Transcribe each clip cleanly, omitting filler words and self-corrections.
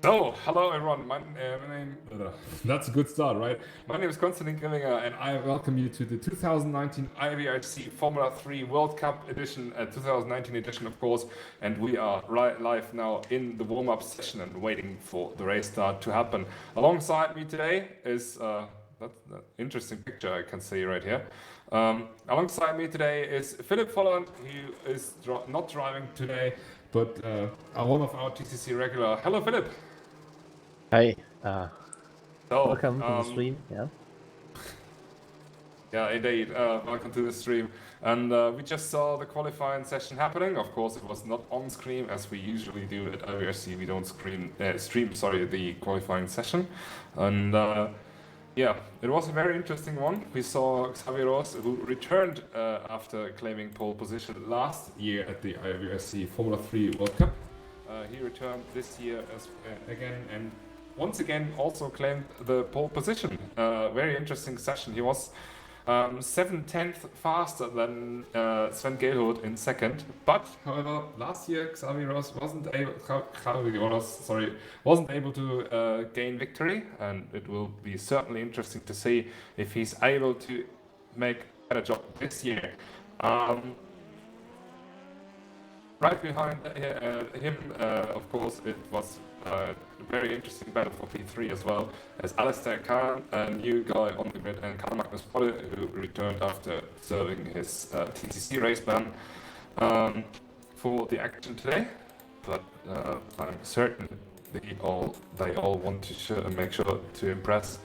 So, hello everyone. My name. That's a good start, right? My name is Konstantin Grillinger, and I welcome you to the 2019 IVRC Formula 3 World Cup edition, 2019 edition, of course. And we are live now in the warm-up session and waiting for the race start to happen. Alongside me today is that's an interesting picture I can see right here. Alongside me today is Philip Folland, who is not driving today, but one of our TCC regular. Hello, Philip. Hi, So, welcome to the stream. Yeah, indeed. Welcome to the stream. And we just saw the qualifying session happening. Of course, it was not on screen as we usually do at IVRC. We don't stream the qualifying session. And yeah, it was a very interesting one. We saw Xavier Ross, who returned after claiming pole position last year at the IVRC Formula 3 World Cup. He returned this year again and once again also claimed the pole position. Very interesting session. He was 7/10 faster than Sven Gehlhut in second, but however last year Xavier Ross wasn't able to gain victory, and it will be certainly interesting to see if he's able to make a better job this year. Right behind him, of course, it was a very interesting battle for P3 as well, as Alistair Khan, a new guy on the grid, and Karl Magnus Polle, who returned after serving his TCC race ban for the action today. But I'm certain they all want to make sure to impress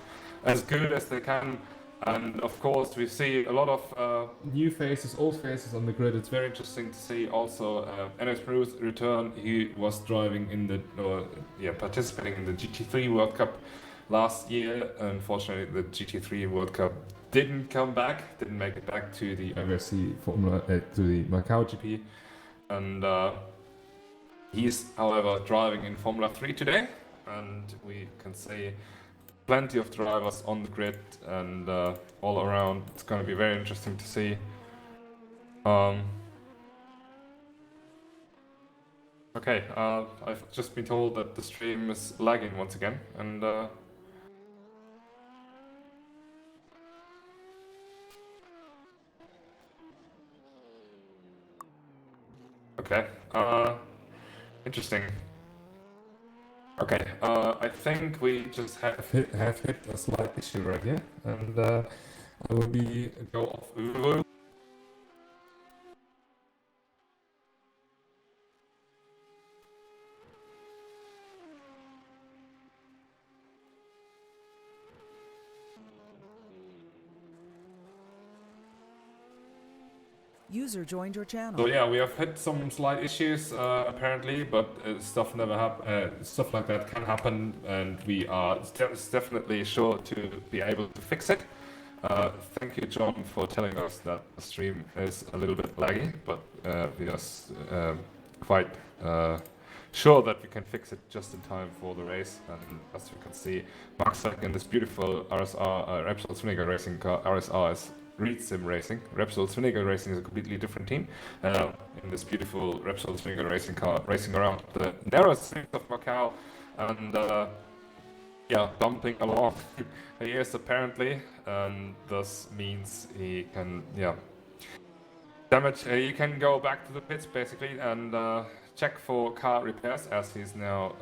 as good as they can. And of course, we see a lot of new faces, old faces on the grid. It's very interesting to see also Enes Bruce return. He was driving in the, participating in the GT3 World Cup last year. Unfortunately, the GT3 World Cup didn't make it back to the IVRC Formula, to the Macau GP. And he's, however, driving in Formula 3 today. And we can see plenty of drivers on the grid and all around. It's going to be very interesting to see. Okay, I've just been told that the stream is lagging once again, and okay, interesting. Okay, I think we just have hit a slight issue right here, and I will go off. User joined your channel. So yeah, we have had some slight issues apparently, but stuff like that can happen, and we are definitely sure to be able to fix it. Thank you, John, for telling us that the stream is a little bit laggy, but we are quite sure that we can fix it just in time for the race. And as you can see, Max in this beautiful RSR Repsol Zwinniger racing car. RSR is Reed Sim Racing. Repsol Zwinniger Racing is a completely different team. In this beautiful Repsol Zwinniger racing car, racing around the narrow streets of Macau, and bumping along. He is apparently, and thus means he can, damage. He can go back to the pits basically and check for car repairs, as he's now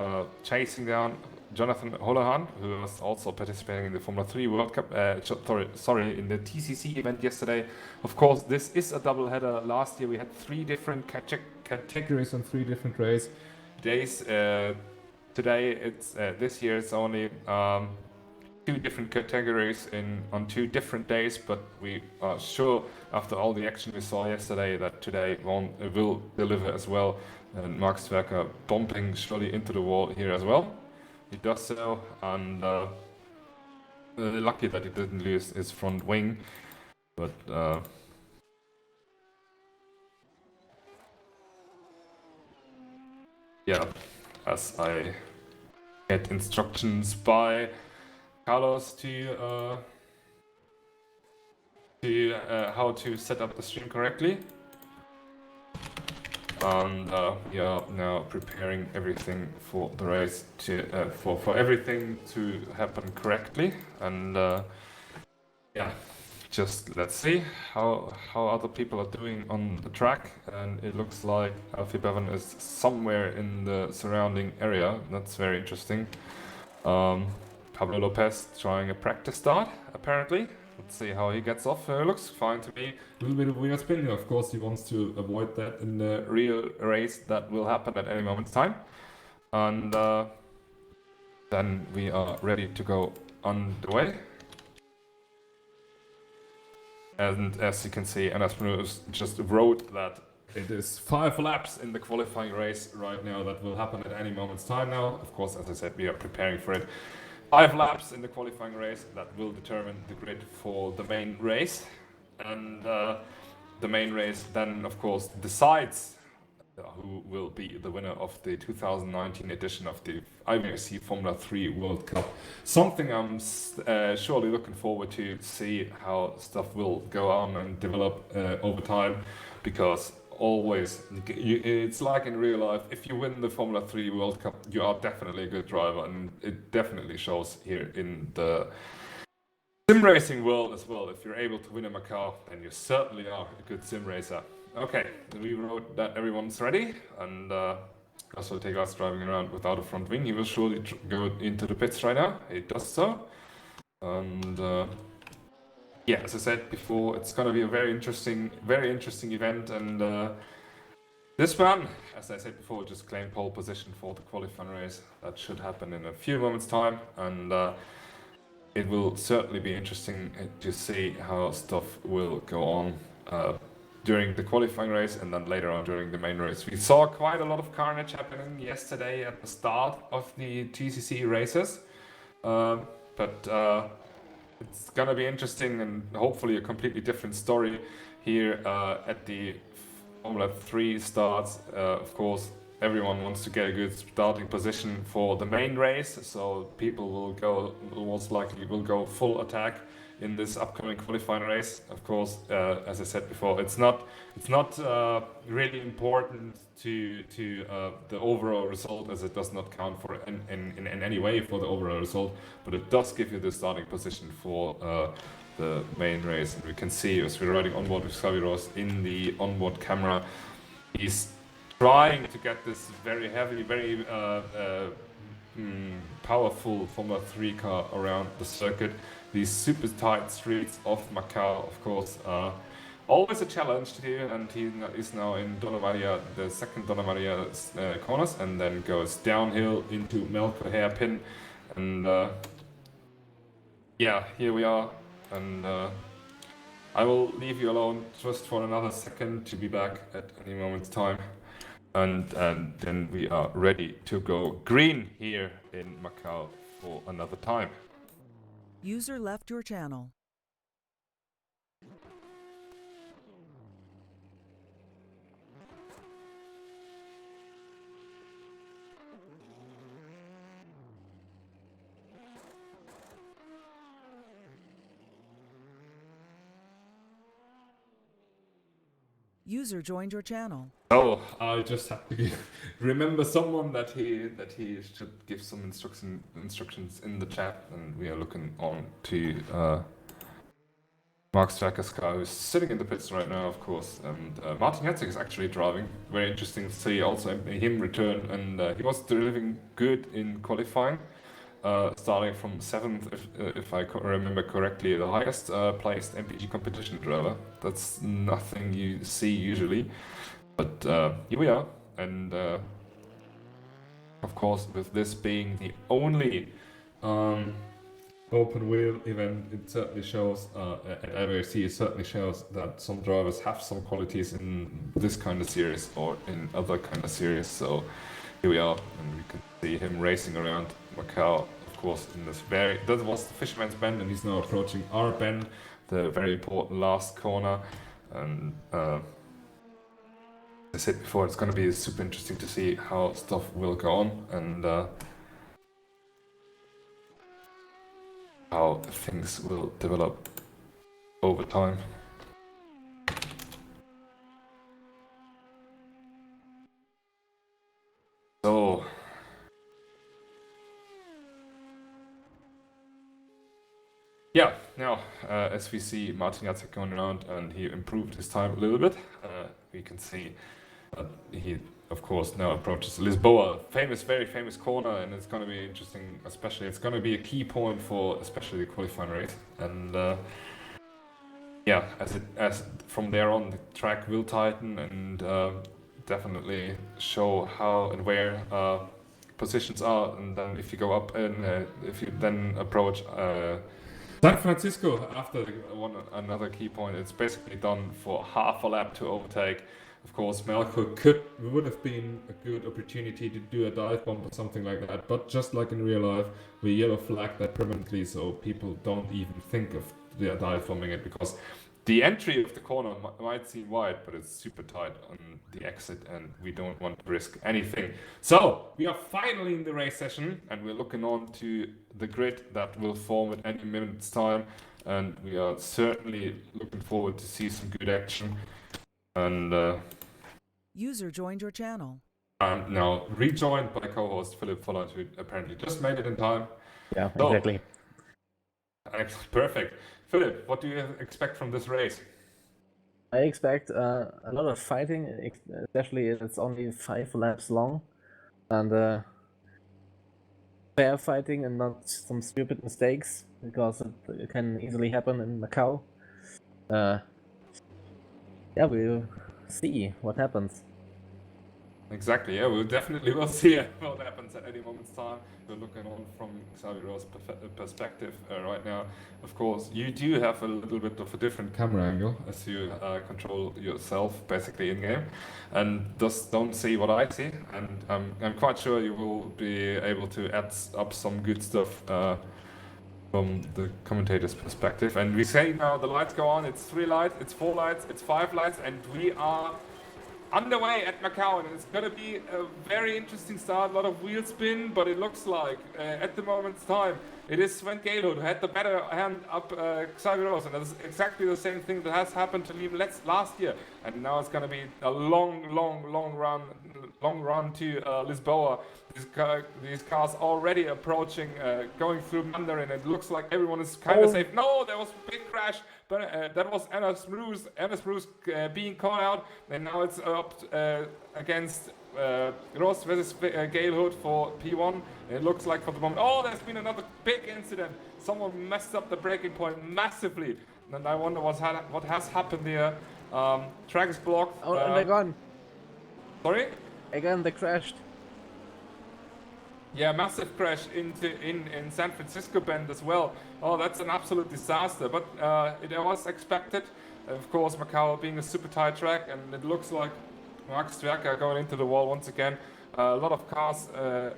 chasing down Jonathan Holohan, who was also participating in the Formula 3 World Cup, in the TCC event yesterday. Of course, this is a double header. Last year we had 3 different categories on 3 different race days. Today, this year it's only 2 different categories on 2 different days, but we are sure after all the action we saw yesterday that today will deliver as well. And Max Zwerker bumping surely into the wall here as well. He does so, and lucky that he didn't lose his front wing, but as I get instructions by Carlos to how to set up the stream correctly. and we are now preparing everything for the race to for everything to happen correctly, and yeah, just let's see how other people are doing on the track, and it looks like Alfie Bevan is somewhere in the surrounding area. That's very interesting. Pablo Lopez trying a practice start, apparently. Let's see how he gets off. Looks fine to me. A little bit of wheel spin. Of course, he wants to avoid that in the real race that will happen at any moment in time. And then we are ready to go on the way. And as you can see, Anas Munoz just wrote that it is 5 laps in the qualifying race right now that will happen at any moment's time now. Of course, as I said, we are preparing for it. 5 laps in the qualifying race that will determine the grid for the main race. And the main race then, of course, decides who will be the winner of the 2019 edition of the IVRC Formula 3 World Cup. Something I'm surely looking forward to see how stuff will go on and develop over time, because always, it's like in real life, if you win the Formula 3 World Cup, you are definitely a good driver, and it definitely shows here in the sim racing world as well. If you're able to win a Macau, then you certainly are a good sim racer. Okay, we wrote that everyone's ready, and also take us driving around without a front wing. He will surely go into the pits right now. He does so, and yeah, as I said before, it's gonna be a very interesting event, and this one, as I said before, just claimed pole position for the qualifying race. That should happen in a few moments' time, and it will certainly be interesting to see how stuff will go on during the qualifying race and then later on during the main race. We saw quite a lot of carnage happening yesterday at the start of the GCC races, but it's gonna be interesting and hopefully a completely different story here at the Formula 3 starts. Of course, everyone wants to get a good starting position for the main race, so people will most likely go full attack in this upcoming qualifying race. Of course, as I said before, it's not really important to the overall result, as it does not count for in any way for the overall result, but it does give you the starting position for the main race. And we can see as we're riding onboard with Xavi Ross in the onboard camera, he's trying to get this very heavy, very powerful Formula 3 car around the circuit. These super tight streets of Macau, of course, are always a challenge to do, and he is now in Donna Maria, the second Donna Maria corners, and then goes downhill into Melco hairpin, and yeah, here we are, and I will leave you alone just for another second to be back at any moment's time. And then we are ready to go green here in Macau for another time. User left your channel. User joined your channel. Oh, I just have to remember someone that he should give some instructions in the chat, and we are looking on to Mark Stracker's car, who's sitting in the pits right now, of course, and Martin Herzig is actually driving. Very interesting to see also him return, and he was delivering good in qualifying, starting from 7th, if I remember correctly, the highest placed MPG competition driver. That's nothing you see usually. But here we are, and of course, with this being the only open wheel event, it certainly shows, at IVRC, it certainly shows that some drivers have some qualities in this kind of series or in other kind of series. So here we are, and we can see him racing around Macau, of course, in this that was the Fisherman's Bend, and he's now approaching our bend, the very important last corner, and as I said before, it's going to be super interesting to see how stuff will go on, and how things will develop over time. So, yeah, now as we see Martin Jacek going around and he improved his time a little bit, we can see that he, of course, now approaches Lisboa, very famous corner, and it's going to be interesting, especially it's going to be a key point for especially the qualifying race. And yeah, as from there on, the track will tighten and definitely show how and where positions are. And then if you go up and if you then approach San Francisco after another key point, it's basically done for half a lap to overtake. Of course, Malco would have been a good opportunity to do a dive bomb or something like that, but just like in real life, we yellow flag that permanently so people don't even think of the dive bombing it, because the entry of the corner might seem wide, but it's super tight on the exit and we don't want to risk anything. So we are finally in the race session and we're looking on to the grid that will form at any minute's time, and we are certainly looking forward to see some good action. And User joined your channel. I'm now rejoined by co-host Philip Folland, who apparently just made it in time. Yeah, So, exactly. Perfect. Philip, what do you expect from this race? I expect a lot of fighting, especially if it's only 5 laps long, and fair fighting and not some stupid mistakes, because it can easily happen in Macau. Yeah, we'll see what happens. Exactly, yeah, we'll definitely will see what happens at any moment's time. We're looking on from Xavier's perspective right now. Of course, you do have a little bit of a different camera angle as you control yourself basically in game, and just don't see what I see. And I'm quite sure you will be able to add up some good stuff from the commentator's perspective. And we say now the lights go on. It's 3 lights, it's 4 lights, it's 5 lights, and we are underway at Macau, and it's going to be a very interesting start. A lot of wheel spin, but it looks like at the moment's time it is Sven Galo who had the better hand up Xavier Rose, and that's exactly the same thing that has happened to him last year. And now it's going to be a long run to Lisboa. These cars already approaching, going through Mandarin. It looks like everyone is kind of safe. No, there was a big crash, but that was Anders Bruce being caught out, and now it's up against Ross versus Galehood for P1. It looks like for the moment. Oh, there's been another big incident. Someone messed up the braking point massively, and I wonder what has happened here. Track is blocked. Oh, and they're gone. Sorry? Again, they crashed. Yeah, massive crash in San Francisco Bend as well. Oh, that's an absolute disaster, but it was expected. Of course, Macau being a super tight track, and it looks like Max Zwerka going into the wall once again. A lot of cars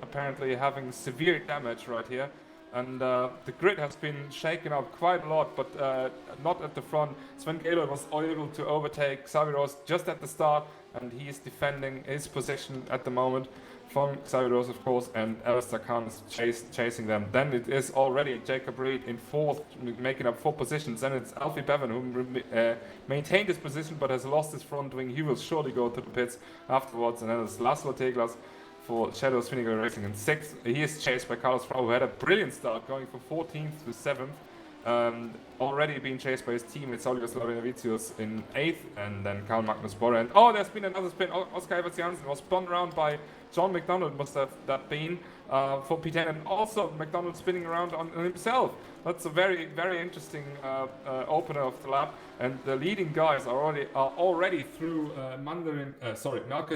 apparently having severe damage right here. And the grid has been shaken up quite a lot, but not at the front. Sven Galo was able to overtake Xavier just at the start, and he is defending his position at the moment from Xavier, of course, and Alistair Khan is chasing them. Then it is already Jacob Reed in 4th, making up 4 positions. Then it's Alfie Bevan, who maintained his position but has lost his front wing. He will surely go to the pits afterwards. And then it's Laszlo Teglas for Shadows Vinegar Racing in 6th. He is chased by Carlos Frau, who had a brilliant start, going from 14th to 7th. Already being chased by his teammates Oliver Slavinavicius in 8th, and then Karl Magnus Borre. And oh, there's been another spin. Oscar Evers Janssen was spun around by John McDonald, must have that been for P10, and also McDonald spinning around on himself. That's a very, very interesting opener of the lap, and the leading guys are already through Malcolm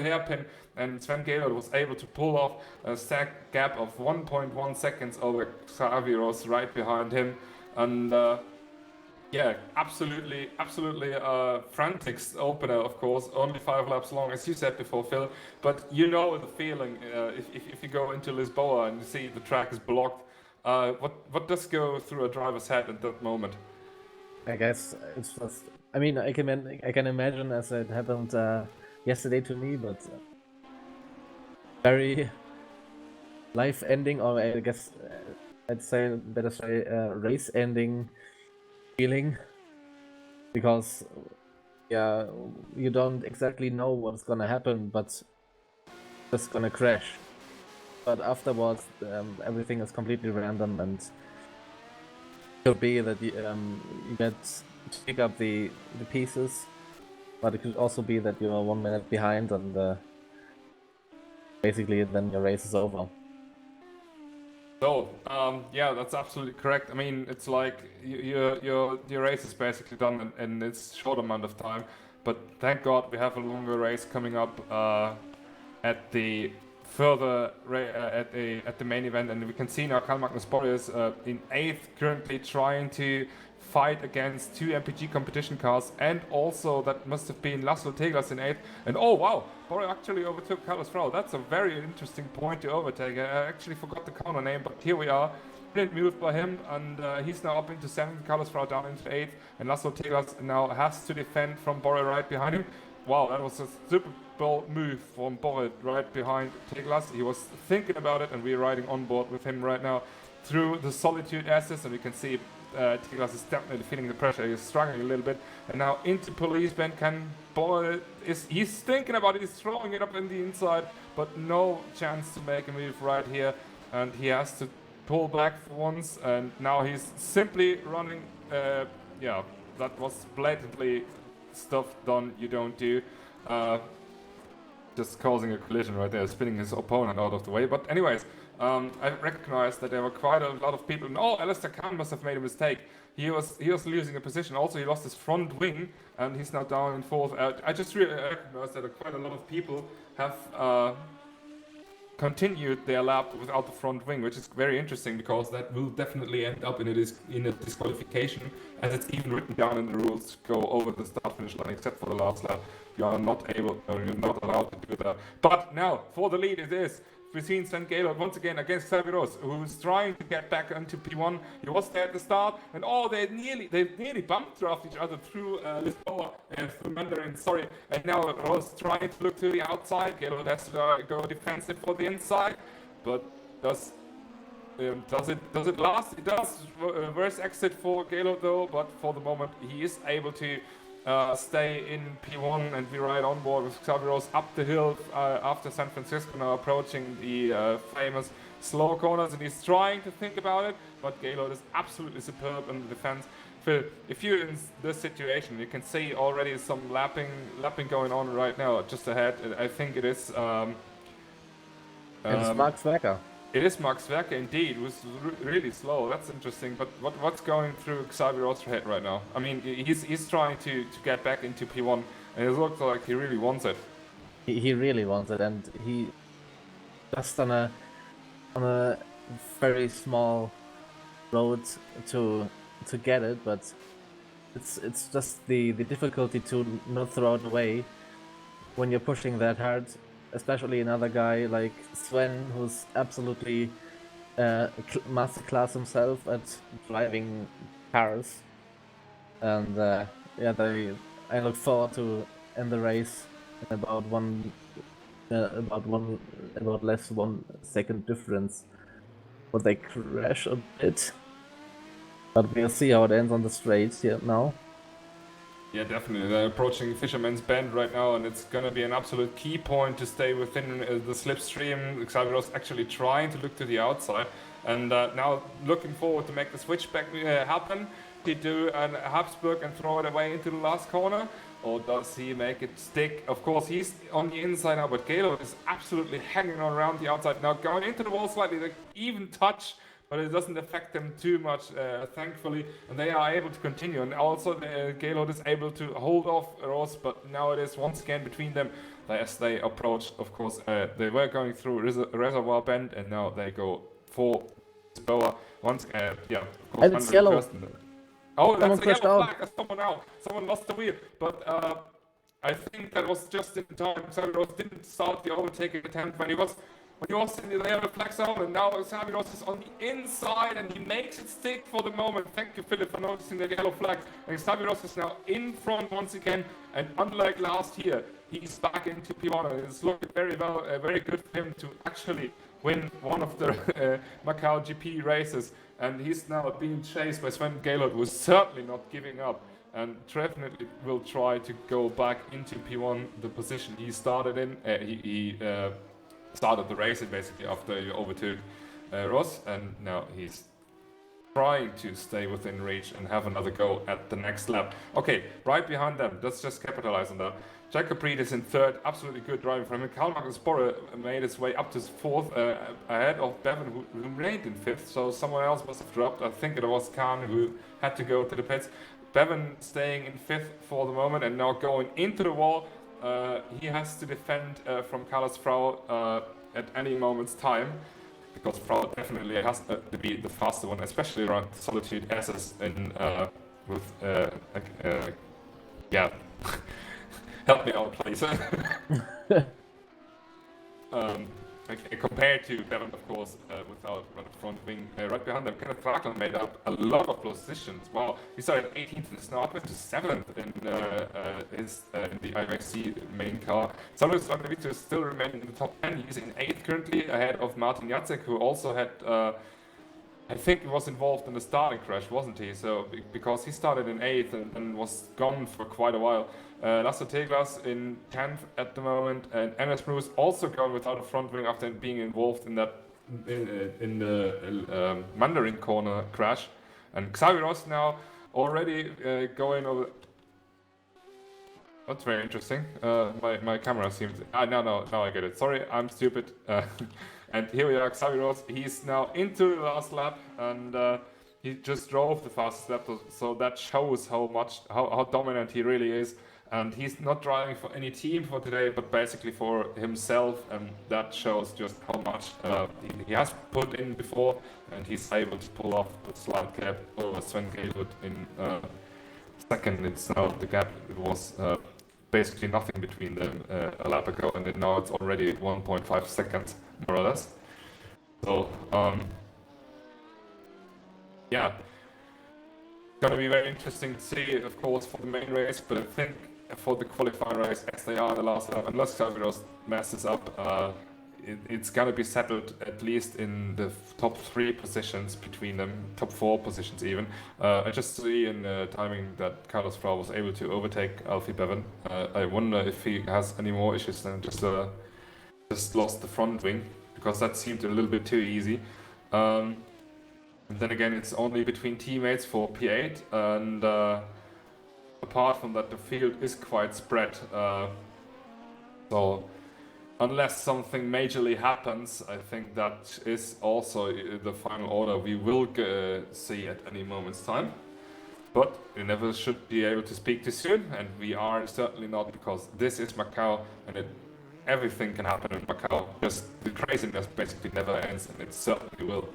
Hairpin, and Sven Galo was able to pull off a stack gap of 1.1 seconds over Xavieros right behind him, and yeah, absolutely frantic opener, of course. Only 5 laps long, as you said before, Phil. But you know the feeling if you go into Lisboa and you see the track is blocked. What does go through a driver's head at that moment? I guess it's just. I mean, I can imagine as it happened yesterday to me, but very life-ending, or I guess I'd say better say race-ending feeling, because yeah, you don't exactly know what's gonna happen, but it's gonna crash. but afterwards everything is completely random, and could be that you get to pick up the pieces, but it could also be that you are 1 minute behind, and basically then your race is over. So, yeah, that's absolutely correct. I mean, it's like your race is basically done in this short amount of time. But thank God we have a longer race coming up at the at the main event, and we can see now Karl Magnus Borre is in 8th, currently trying to fight against 2 MPG competition cars, and also that must have been Laszlo Teglas in 8th. And oh wow, Borre actually overtook Carlos Frau. That's a very interesting point to overtake. I actually forgot the corner name, but here we are. Brilliant move by him, and he's now up into 7th, Carlos Frau down into 8th, and Laszlo Teglas now has to defend from Borre right behind him. Wow, that was a super bold move from Borre right behind Teglas. He was thinking about it, and we're riding on board with him right now through the Solitude S's, and we can see Teglas is definitely feeling the pressure. He's struggling a little bit, and now into police band. Can Borre he's thinking about it, he's throwing it up in the inside, but no chance to make a move right here, and he has to pull back for once, and now he's simply running. Yeah, that was blatantly stuff done you don't do. Just causing a collision right there, spinning his opponent out of the way. But anyways, I recognized that there were quite a lot of people. And oh, Alistair Khan must have made a mistake. He was losing a position. Also, he lost his front wing, and he's now down in 4th. I just really recognized that quite a lot of people have continued their lap without the front wing, which is very interesting because that will definitely end up in a disqualification, as it's even written down in the rules to go over the start finish line, except for the last lap. You are not able, or you're not allowed to do that. But now, for the lead, it is between Sven Gaylord once again against Xavier, who's trying to get back into P1. He was there at the start, and oh, they nearly bumped off each other through Lisboa, through Mandarin, sorry. And now Rose trying to look to the outside. Gaylord has to go defensive for the inside, but does it last? It does. Worst exit for Gaylord though, but for the moment he is able to stay in P1, and we ride on board with Xavier up the hill after San Francisco, now approaching the famous slow corners, and he's trying to think about it, but Gaylord is absolutely superb in the defense. Phil, if you're in this situation, you can see already some lapping going on right now just ahead. I think it is it's Max Werker. It is Max Werker indeed, who's really slow. That's interesting. But what's going through Xavier's head right now? I mean, he's trying to get back into P1, and it looks like he really wants it. He really wants it, and he just on a very small road to get it. But it's just the difficulty to not throw it away when you're pushing that hard. Especially another guy like Sven, who's absolutely masterclass himself at driving cars, and yeah, I look forward to end the race in about less 1 second difference, but they crash a bit. But we'll see how it ends on the straight here now. Yeah, definitely. They're approaching Fisherman's Bend right now, and it's going to be an absolute key point to stay within the slipstream. Xavier's actually trying to look to the outside, and now looking forward to make the switchback happen. Did he do an Habsburg and throw it away into the last corner, or does he make it stick? Of course, he's on the inside now, but Gaylord is absolutely hanging on around the outside. Now going into the wall slightly, they even touch, but it doesn't affect them too much, thankfully, and they are able to continue. And also, Gaylord is able to hold off Ross, but now it is once again between them as they approach. Of course, they were going through Reservoir Bend, and now they go for Lisboa. Once, yeah, of course, and it's yellow. Oh, that's a yellow flag. Someone lost the wheel, but I think that was just in time. Xavier didn't start the overtaking attempt when he was in the yellow flag zone, and now Xavier is on the inside, and he makes it stick for the moment. Thank you, Philip, for noticing the yellow flag. And Xavier is now in front once again, and unlike last year, he's back into P1, and it's looking very well, very good for him to actually win one of the Macau GP races. And he's now being chased by Sven Gaylord, who's certainly not giving up, and definitely will try to go back into P1, the position he started in. started the race basically after you overtook Ross, and now he's trying to stay within reach and have another go at the next lap. Okay, right behind them, let's just capitalize on that. Jacob Reed is in third, absolutely good driving from him. Karl Magnus Borre made his way up to fourth, ahead of Bevan, who remained in fifth, so someone else must have dropped. I think it was Khan who had to go to the pits. Bevan staying in fifth for the moment and now going into the wall. He has to defend from Carlos Frau at any moment's time, because Frau definitely has to be the faster one, especially around Solitude S's in with yeah. Help me out, please. Okay, compared to Bevan, of course, without front wing. Right behind them, Kenneth Ragland made up a lot of positions. Wow, he started 18th and is now up to 7th in the IVRC main car. Samuel Slagnevic still remaining in the top 10. He's in 8th currently, ahead of Martin Jacek, who also had I think he was involved in the starting crash, wasn't he? So, because he started in 8th and was gone for quite a while. Lasso Teglas in 10th at the moment, and Enes Bruce also gone without a front wing after being involved in that in the Mandarin corner crash. And Xavi Ross now already going over. That's very interesting. My camera seems. Now I get it. Sorry, I'm stupid. And here we are, Xavi Ross. He's now into the last lap, and he just drove the fastest lap. So that shows how dominant he really is. And he's not driving for any team for today, but basically for himself, and that shows just how much he has put in before, and he's able to pull off the slight gap over Sven Gaywood in second. It's now the gap. It was basically nothing between them a lap ago, and now it's already 1.5 seconds, more or less. So, yeah. Gonna be very interesting to see, of course, for the main race, but I think for the qualifying race, as they are the last lap, unless Xaviros messes up, it's gonna be settled at least in the top 3 positions between them, top 4 positions even. I just see in timing that Carlos Frau was able to overtake Alfie Bevan. I wonder if he has any more issues than just lost the front wing, because that seemed a little bit too easy. And then again, it's only between teammates for P8, and apart from that, the field is quite spread. So unless something majorly happens, I think that is also the final order we will see at any moment's time. But you never should be able to speak too soon, and we are certainly not, because this is Macau, and everything can happen in Macau. Just the craziness basically never ends, and it certainly will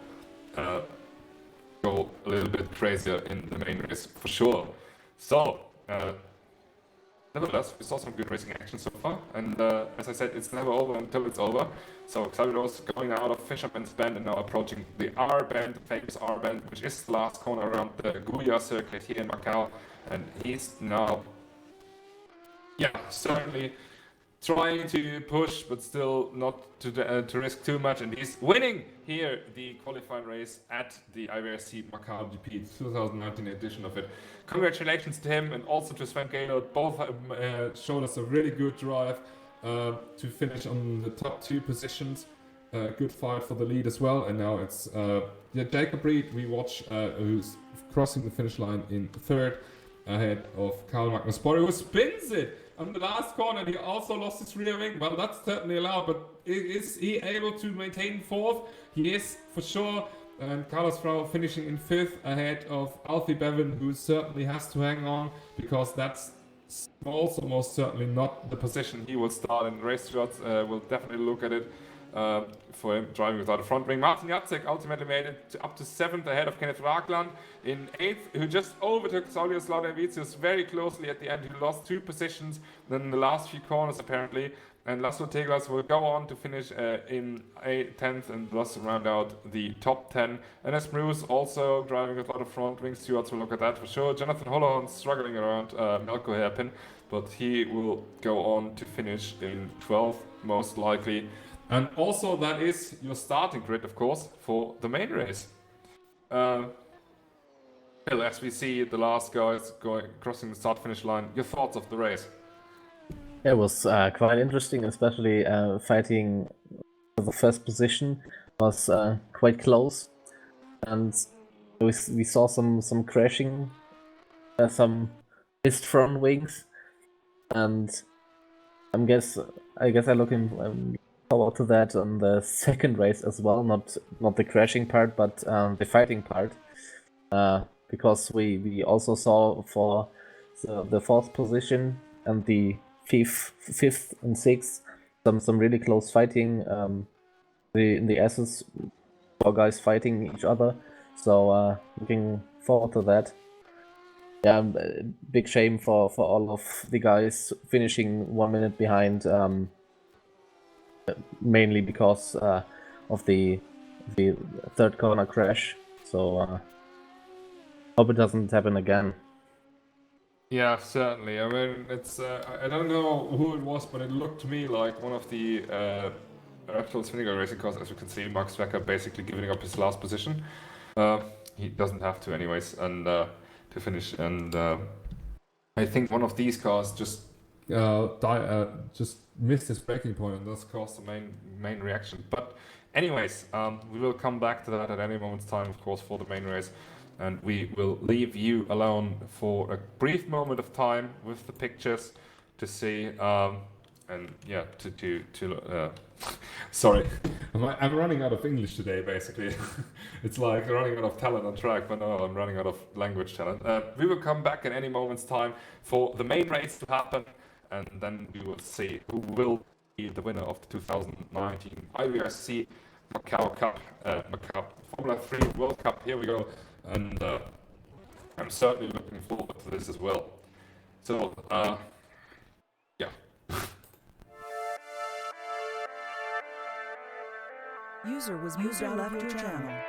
go a little bit crazier in the main race for sure. So, nevertheless, we saw some good racing action so far, and as I said, it's never over until it's over. So Xavier going out of Fisherman's Bend and now approaching the R-Bend, the famous R-Bend, which is the last corner around the Guya circuit here in Macau, and he's now, yeah, certainly trying to push, but still not to risk too much, and he's winning here the qualifying race at the IVRC Macau GP 2019 edition of it. Congratulations to him, and also to Sven Gaylord. Both showed us a really good drive to finish on the top 2 positions. Good fight for the lead as well, and now it's Jacob Reed we watch, who's crossing the finish line in 3rd, ahead of Karl Magnus Borre, who spins it on the last corner. He also lost his rear wing. Well, that's certainly allowed, but is he able to maintain 4th? He is, for sure. And Carlos Frau finishing in 5th, ahead of Alfie Bevan, who certainly has to hang on, because that's also most certainly not the position he will start in race shots. We'll definitely look at it for him driving without a front wing. Martin Jacek ultimately made it up to 7th, ahead of Kenneth Ragland in 8th, who just overtook Saulius Laudavicius very closely at the end. He lost 2 positions in the last few corners apparently, and Laszlo Teglas will go on to finish in 10th and thus round out the top 10. Enes Bruce also driving without a front wing. Stewards will look at that for sure. Jonathan Holloway struggling around Melko hairpin, but he will go on to finish in 12th most likely. And also that is your starting grid, of course, for the main race. Bill, as we see the last guys crossing the start-finish line, your thoughts of the race? It was quite interesting, especially fighting the first position was quite close, and we saw some crashing, some missed front wings, and I guess I'm looking forward to that on the second race as well. Not the crashing part, but the fighting part, because we also saw for the fourth position and the fifth and sixth some really close fighting. In the S's, 4 guys fighting each other. So looking forward to that. Yeah, big shame for all of the guys finishing 1 minute behind, mainly because of the third corner crash. So hope it doesn't happen again. Yeah, certainly. I mean, it's I don't know who it was, but it looked to me like one of the actual Vinegar racing cars. As you can see, Max Wecker basically giving up his last position. He doesn't have to, anyways, and to finish. And I think one of these cars just missed his braking point, and thus caused the main reaction. But anyways, we will come back to that at any moment's time, of course, for the main race. And we will leave you alone for a brief moment of time with the pictures to see, and yeah, sorry, I'm running out of English today, basically. It's like running out of talent on track, but no, I'm running out of language talent. We will come back in any moment's time for the main race to happen, and then we will see who will be the winner of the 2019 IVRC Macau Cup, Macau Formula 3 World Cup. Here we go. And I'm certainly looking forward to this as well. So, yeah. User was moved out of your channel.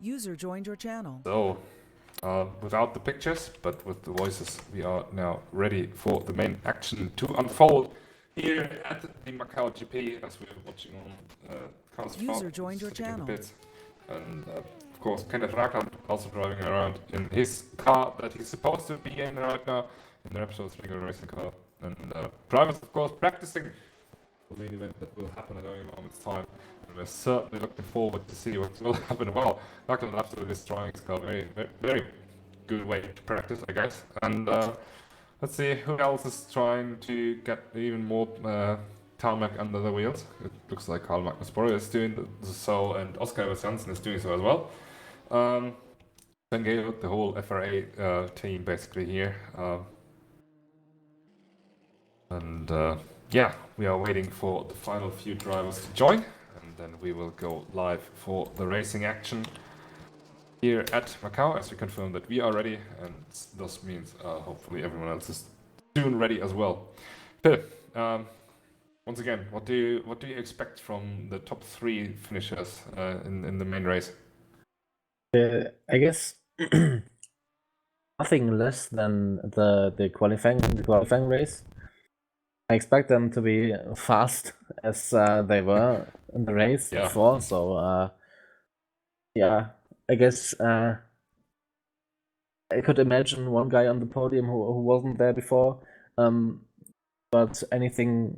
User joined your channel. So, without the pictures, but with the voices, we are now ready for the main action to unfold here at the Macau GP as we're watching on Cars User joined your channel. And of course, Kenneth Ragland also driving around in his car that he's supposed to be in right now, in the Repsols regular racing car. And drivers, of course, practicing for the event that will happen at any moment's time. And we're certainly looking forward to see what will happen. Well, Ragland absolutely destroying his car. Very, very, very good way to practice, I guess. And let's see who else is trying to get even more tarmac under the wheels. It looks like Karl Magnus Borre is doing so, and Oscar Janssen is doing so as well. Then the whole FRA team basically here. Yeah, we are waiting for the final few drivers to join, and then we will go live for the racing action here at Macau, as we confirm that we are ready, and this means hopefully everyone else is soon ready as well. Phil, once again, what do you expect from the top 3 finishers in the main race? I guess nothing less than the qualifying race. I expect them to be fast as they were in the race before. So yeah, I guess I could imagine one guy on the podium who wasn't there before. But anything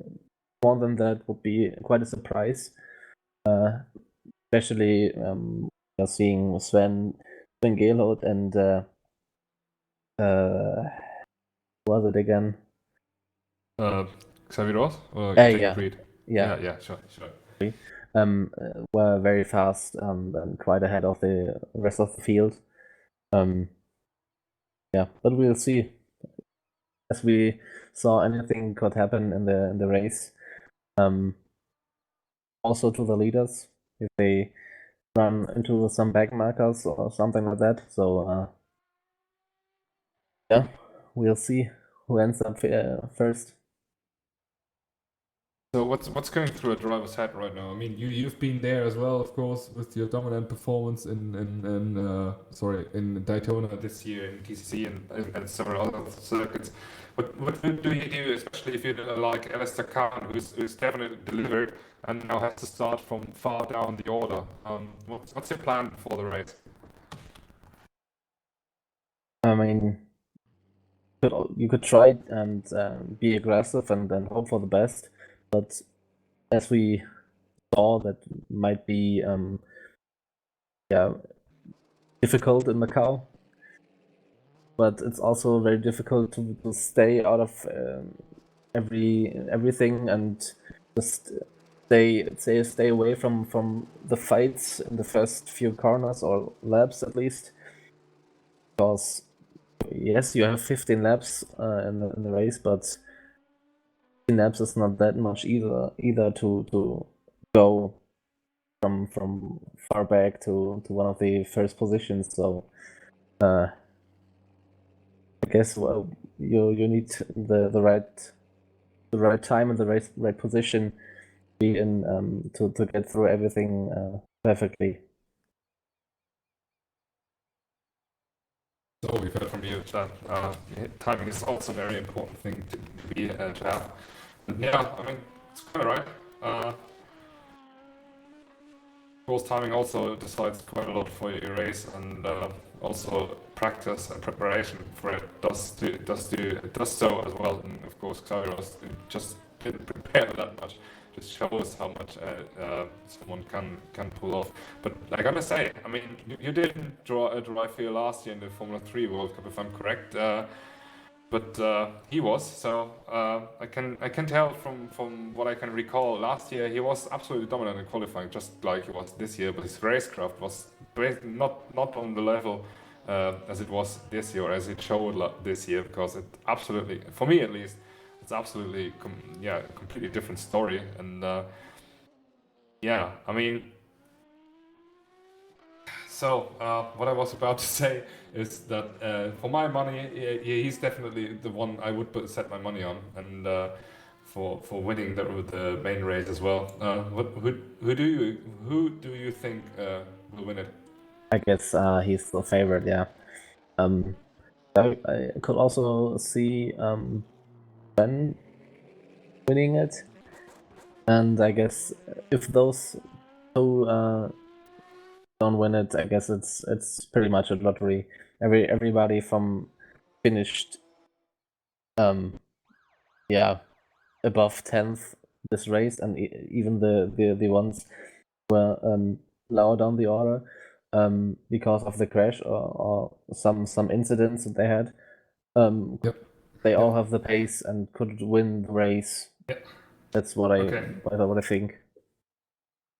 more than that would be quite a surprise. Especially seeing Sven Gehlot and what was it again? Xavier Ross? Or yeah. Creed? Yeah, sure. Were very fast and quite ahead of the rest of the field. Yeah, but we'll see. As we saw, anything could happen in the race. Also to the leaders if they run into some back markers or something like that. So yeah, we'll see who ends up first. So what's going through a driver's head right now? I mean, you've been there as well, of course, with your dominant performance in Daytona this year, in TCC and several other circuits. What do you do, especially if you're like Alistair Khan, who's definitely delivered and now has to start from far down the order? What's your plan for the race? I mean, you could try and be aggressive and then hope for the best, but as we saw, that might be difficult in Macau. But it's also very difficult to stay out of everything and just stay away from the fights in the first few corners or laps at least. Because yes, you have 15 laps in the race, but 15 laps is not that much either to go from far back to one of the first positions. So I guess you need the right time and the right position be in to get through everything perfectly. So we've heard from you that timing is also a very important thing to have. And yeah, I mean, it's quite right. Of course, timing also decides quite a lot for your race, and also practice and preparation for it does so as well. And of course, Xavier just didn't prepare that much. Just shows how much someone can pull off. But I gotta say, I mean, you didn't drive here last year in the Formula 3 World Cup, if I'm correct. But he was. So I can tell from what I can recall. Last year he was absolutely dominant in qualifying, just like he was this year. But his racecraft was not on the level as it was this year, or as it showed this year, because it absolutely, for me at least, it's absolutely completely different story. And yeah, I mean, so what I was about to say is that for my money, he's definitely the one I would set my money on, and for winning the main race as well. Who do you think will win it? I guess he's the favorite. Yeah. I could also see Ben winning it, and I guess if those two don't win it, I guess it's pretty much a lottery. Everybody from finished yeah, above 10th this race, and even the ones were lower down the order because of the crash or some incidents that they had. Yep. They all have the pace and could win the race. Yep. That's what Okay. what I think.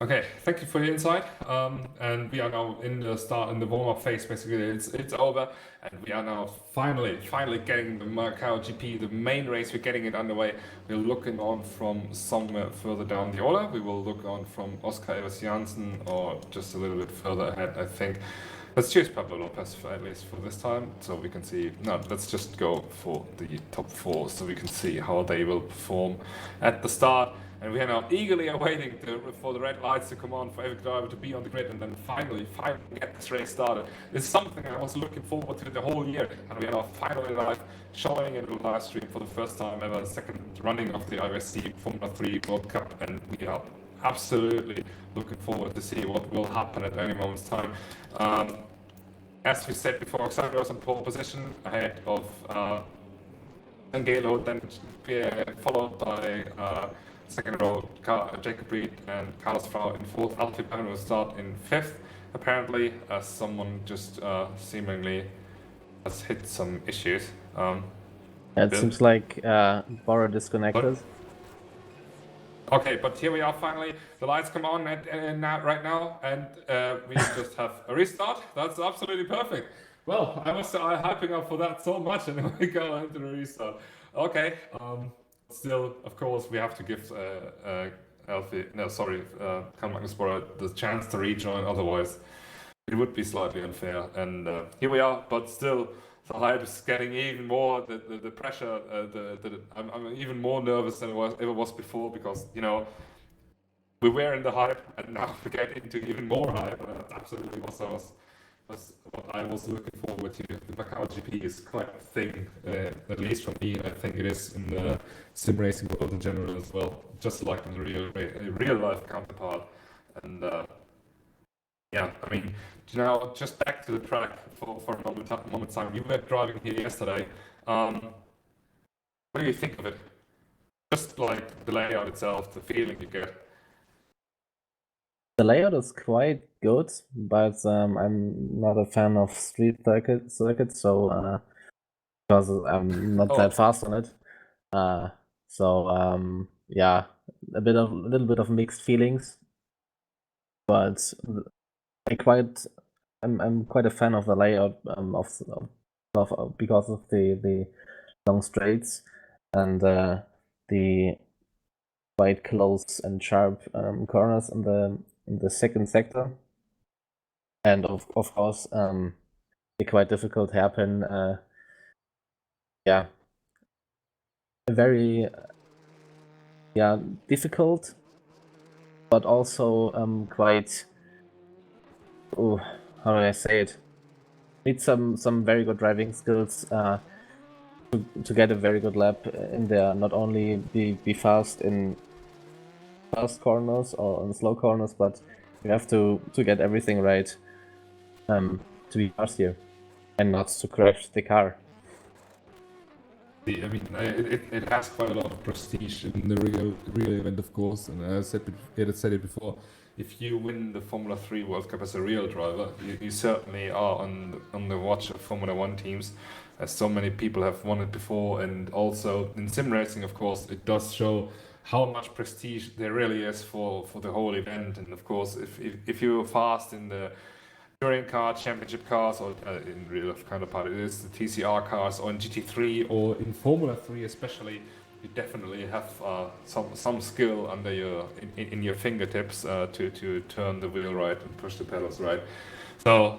Okay, thank you for the insight. And we are now in the warm-up phase. Basically, it's over, and we are now finally getting the Macau GP, the main race. We're getting it underway. We're looking on from somewhere further down the order. We will look on from Oscar Evers Janssen or just a little bit further ahead, I think. Let's choose Pablo Lopez at least for this time, so we can see. No, let's just go for the top four, so we can see how they will perform at the start. And we are now eagerly awaiting for the red lights to come on, for every driver to be on the grid, and then finally get this race started. It's something I was looking forward to the whole year, and we are now finally live, showing it on live stream for the first time ever, the second running of the IVRC Formula 3 World Cup, and we are absolutely looking forward to see what will happen at any moment's time. As we said before, Alexander was in pole position ahead of Angelo, then followed by second row Jacob Reed and Carlos Frau in fourth. Alfie Pan will start in fifth, apparently, as someone just seemingly has hit some issues. It seems like Bora disconnected. Okay, but here we are finally. The lights come on right now, and we just have a restart. That's absolutely perfect. Well, I was hyping up for that so much, and then we go into the restart. Okay. Still, of course, we have to give Karl Magnus Bora the chance to rejoin. Otherwise, it would be slightly unfair. And here we are, but still, the hype is getting even more. The pressure. I'm even more nervous than it ever was before, because we were in the hype, and now we get into even more hype. And that's absolutely what I was looking forward to. The Macau GP is quite a thing, at least for me. I think it is in the sim racing world in general as well, just like in the real life counterpart. And yeah, I mean, just back to the track for a moment time. You were driving here yesterday. What do you think of it? Just like the layout itself, the feeling you get. The layout is quite good, but I'm not a fan of street circuits, so because I'm not that fast on it. Yeah, a little bit of mixed feelings, but I'm quite a fan of the layout of because of the long straights and the quite close and sharp corners in the second sector, and of course the quite difficult hairpin. Yeah, very difficult, but also quite. Oh, how do I say it? Need some very good driving skills to get a very good lap in there. Not only be fast in fast corners or in slow corners, but you have to get everything right to be fast here and not to crash the car. I mean, it has quite a lot of prestige in the real event, of course. And I said it before. If you win the Formula 3 World Cup as a real driver, you certainly are on the watch of Formula 1 teams, as so many people have won it before. And also in sim racing, of course, it does show how much prestige there really is for the whole event. And of course, if you're fast in the touring car, championship cars, or in real life counterpart, it is the TCR cars, or in GT3, or in Formula 3 especially, you definitely have some skill under in your fingertips to turn the wheel right and push the pedals right. So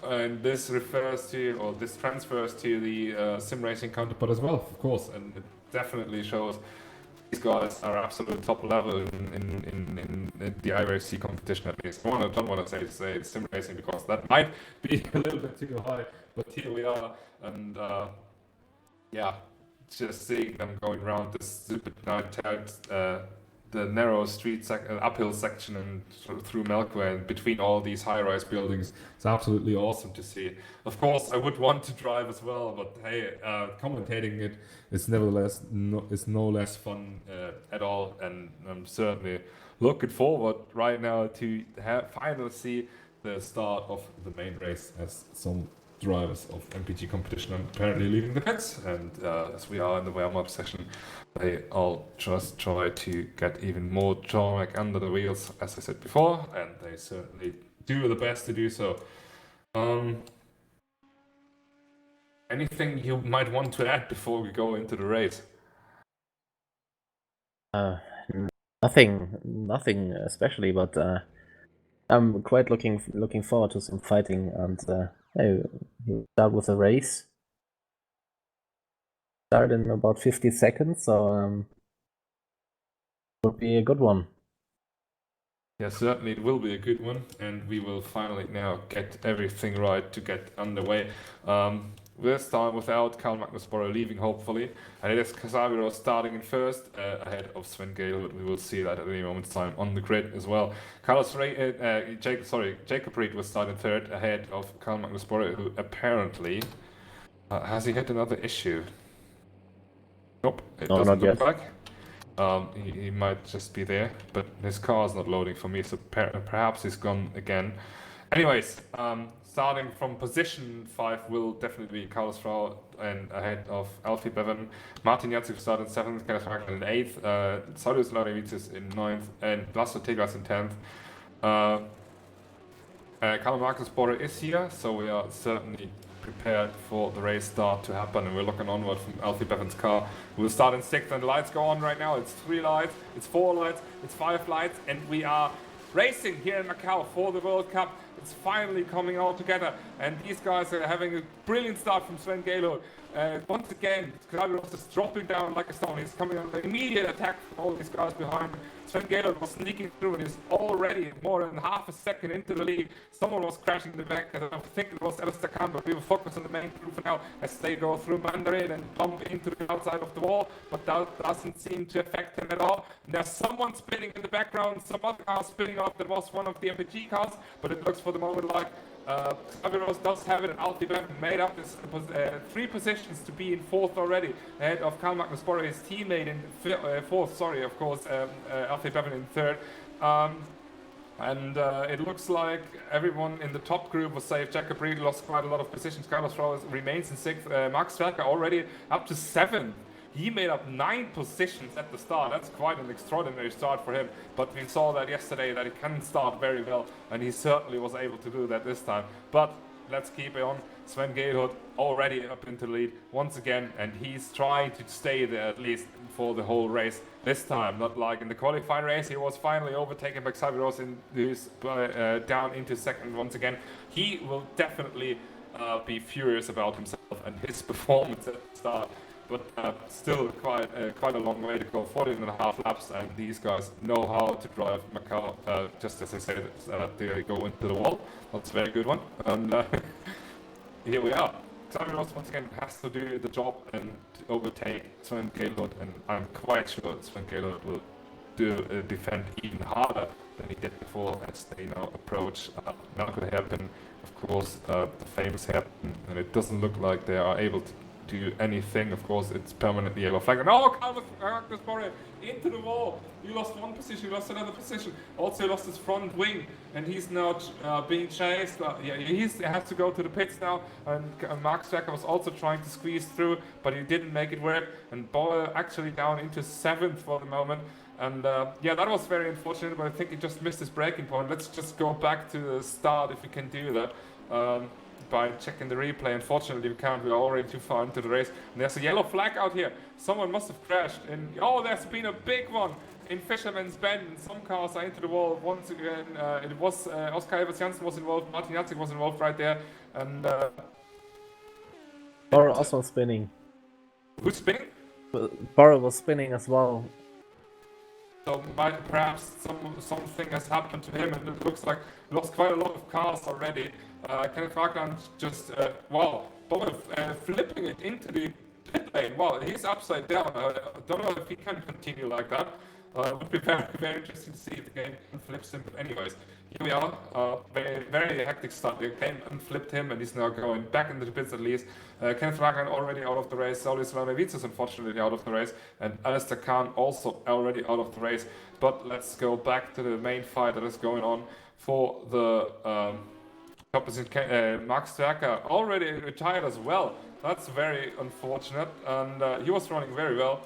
and this transfers to the sim racing counterpart as well, of course, and it definitely shows these guys are absolute top level in the IVRC competition at least. I don't want to say sim racing because that might be a little bit too high, but here we are, and yeah, just seeing them going around this stupid night the narrow uphill section and through Melkway and between all these high-rise buildings. It's absolutely awesome to see. Of course, I would want to drive as well, but hey, commentating it is nevertheless no less fun at all, and I'm certainly looking forward right now to finally see the start of the main race, as some drivers of MPG competition are apparently leaving the pits, and as we are in the warm-up session, they all just try to get even more tarmac under the wheels, as I said before, and they certainly do the best to do so. Anything you might want to add before we go into the race? Nothing especially, but I'm quite looking forward to some fighting, and hey, we start with a race. Start in about 50 seconds, so would be a good one. Yeah, certainly it will be a good one, and we will finally now get everything right to get underway. This time without Karl Magnus Borre leaving, hopefully, and it is Casaviro starting in first, ahead of Sven Gale. We will see that at any moment's time on the grid as well. Jacob Reed was starting third, ahead of Karl Magnus Borre, who apparently has he had another issue? Nope, it No, doesn't not look yet. like. He might just be there, but his car is not loading for me, so perhaps he's gone again. Anyways, starting from position 5 will definitely be Carlos Frau, and ahead of Alfie Bevan. Martin Jacek started 7th, Kenneth Wagner in 8th, Saulius Laurevicis in 9th, and Laszlo Teglas in 10th. Karl Magnus Borre is here, so we are certainly prepared for the race start to happen, and we're looking onward from Alfie Bevan's car. We'll start in 6th, and the lights go on right now. It's 3 lights, it's 4 lights, it's 5 lights, and we are racing here in Macau for the World Cup. It's finally coming all together, and these guys are having a brilliant start from Sven Galo. Once again, Claudius is dropping down like a stone. He's coming on the immediate attack from all these guys behind. Sven Galo was sneaking through and is already more than half a second into the lead. Someone was crashing in the back, and I think it was Alistair Khan, but we will focus on the main crew for now as they go through Mandarin and bump into the outside of the wall, but that doesn't seem to affect him at all. And there's someone spinning in the background, some other car spinning off. That was one of the MPG cars, but it looks for the moment like Aviros does have it, and Alfie Bevan made up his 3 positions to be in 4th already, ahead of Karl Magnus Borre, his teammate in 4th, sorry, of course, Alfie Bevan in 3rd. And it looks like everyone in the top group was safe. Jacob Reed lost quite a lot of positions. Carlos Flores remains in 6th. Max Verker already up to 7th. He made up 9 positions at the start. That's quite an extraordinary start for him. But we saw that yesterday that he can start very well, and he certainly was able to do that this time. But let's keep it on. Sven Geelhout already up into the lead once again, and he's trying to stay there at least for the whole race this time. Not like in the qualifying race, he was finally overtaken by Xavier in who's down into 2nd once again. He will definitely be furious about himself and his performance at the start. But still quite a long way to go, 14.5 laps, and these guys know how to drive Macau, just as I said, they go into the wall. That's a very good one, and here we are. Xavier once again has to do the job and overtake Sven Geelhout, and I'm quite sure Sven Geelhout will defend even harder than he did before as they now approach Melko Hairpin, of course, the famous hairpin, and it doesn't look like they are able to do anything. Of course, it's permanently yellow flag. No, Karl Magnus Borre into the wall. He lost 1 position, he lost another position. Also, he lost his front wing, and he's now being chased. Yeah, he has to go to the pits now. And Mark Strecker was also trying to squeeze through, but he didn't make it work. And Borre actually down into 7th for the moment. And yeah, that was very unfortunate, but I think he just missed his braking point. Let's just go back to the start if we can do that. By checking the replay. Unfortunately, we can't. We're already too far into the race. And there's a yellow flag out here. Someone must have crashed. And oh, there's been a big one in Fisherman's Bend. And some cars are into the wall. Once again, it was Oscar Evers Janssen was involved. Martin Jacek was involved right there. And Borre also spinning. who's spinning? Borre was spinning as well. So perhaps something has happened to him, and it looks like he lost quite a lot of cars already. Kenneth Wagner just flipping it into the pit lane. Well, he's upside down. I don't know if he can continue like that. It would be very, very interesting to see if the game flips him. But anyways, here we are. Very, very hectic start. The game unflipped him, and he's now going back into the pits at least. Kenneth Wagner already out of the race. Sauli Slanovic is unfortunately out of the race, and Alistair Khan also already out of the race. But let's go back to the main fight that is going on for the top position. Max Stärker already retired as well. That's very unfortunate, and he was running very well.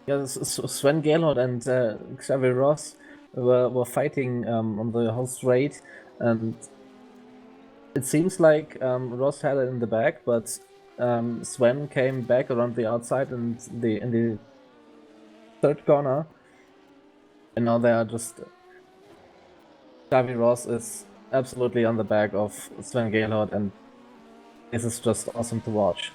Yeah, Sven Gaylord and Xavier Ross were fighting on the whole straight, and it seems like Ross had it in the back, but Sven came back around the outside and in the third corner, and now they are just. Xavier Ross is absolutely on the back of Sven Gaylord, and this is just awesome to watch.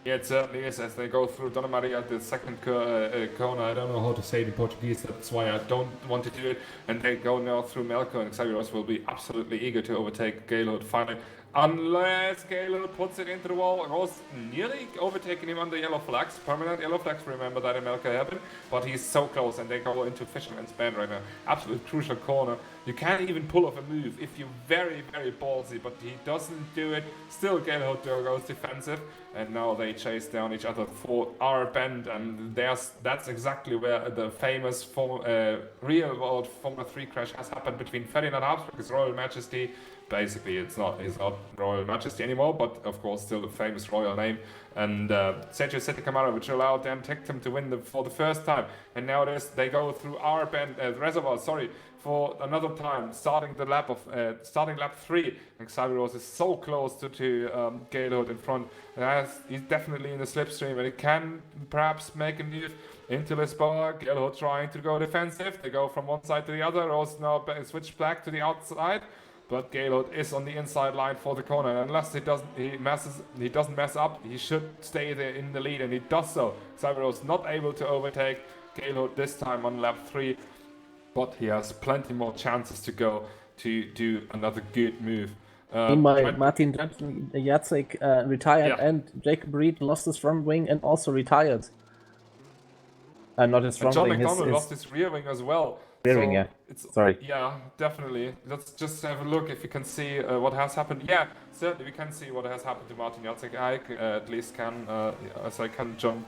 Yeah, it certainly is, as they go through Dona Maria, the second corner. I don't know how to say it in Portuguese, that's why I don't want to do it. And they go now through Melko, and Xavier Ross will be absolutely eager to overtake Gaylord finally. Unless Gaylord puts it into the wall. Ross nearly overtaking him on the yellow flags. Permanent yellow flags, remember that in Melko happened. But he's so close, and they go into Fisherman's Bend right now. Absolute crucial corner. You can't even pull off a move if you're very, very ballsy, but he doesn't do it. Still, Gaylord goes defensive, and now they chase down each other for our bend, and that's exactly where the famous real-world Formula 3 crash has happened between Ferdinand Habsburg, his Royal Majesty. Basically, he's not Royal Majesty anymore, but of course still a famous royal name. And Sergio Sette Camara, which allowed Dan Tectum to win for the first time. And now they go through our bend, reservoir, for another time, starting lap 3. And Xavier Ross is so close to Gaylord in front. He's definitely in the slipstream, and he can perhaps make a move into Lisboa. Gaylord trying to go defensive. They go from one side to the other. Ross now switch back to the outside. But Gaylord is on the inside line for the corner, and unless he doesn't mess up, he should stay there in the lead, and he does so. Xavier Ross not able to overtake Gaylord this time on lap 3, but he has plenty more chances to go to do another good move. Meanwhile, Martin Jacek retired, Yeah. and Jacob Reed lost his front wing and also retired. Not his front John wing, McDonald his lost his rear wing as well. rear wing, yeah. Sorry. Yeah, definitely. Let's just have a look if you can see what has happened. Yeah, certainly we can see what has happened to Martin Jacek. I at least can, as I can jump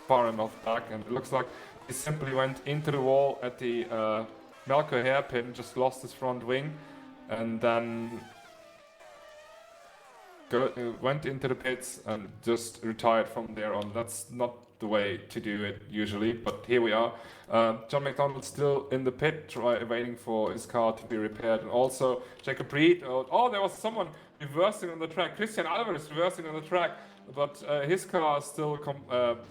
far enough back, and it looks like he simply went into the wall at the Melko hairpin, just lost his front wing, and then went into the pits and just retired from there on. That's not the way to do it usually, but here we are. John McDonald still in the pit, waiting for his car to be repaired, and also Jacob Reed. Oh, there was someone reversing on the track. Christian Alvarez reversing on the track, but his car is still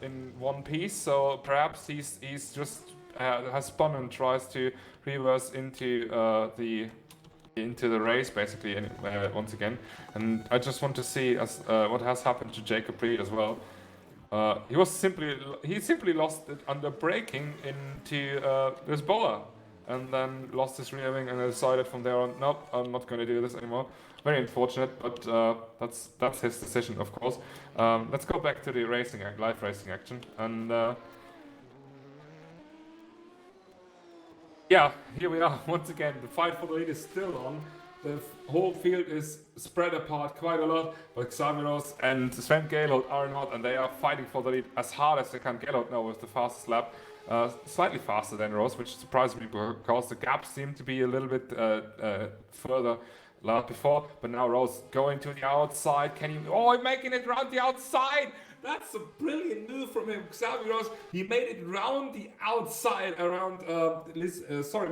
in one piece, so perhaps he's just has spun and tries to reverse into the race basically once again. And I just want to see what has happened to Jacob Reed as well. He simply lost it under braking into Lisboa, and then lost his rear wing, and decided from there on, nope, I'm not going to do this anymore. Very unfortunate, but that's his decision, of course. Let's go back to the live racing action, and yeah, here we are once again. The fight for the lead is still on. The whole field is spread apart quite a lot, but Xavier Ross and Sven Gaylord are not, and they are fighting for the lead as hard as they can. Gaylord now with the fastest lap, slightly faster than Ross, which surprised me because the gap seemed to be a little bit further lap before, but now Ross going to the outside. Making it around the outside! That's a brilliant move from him, Xavier Ross. He made it round the outside, around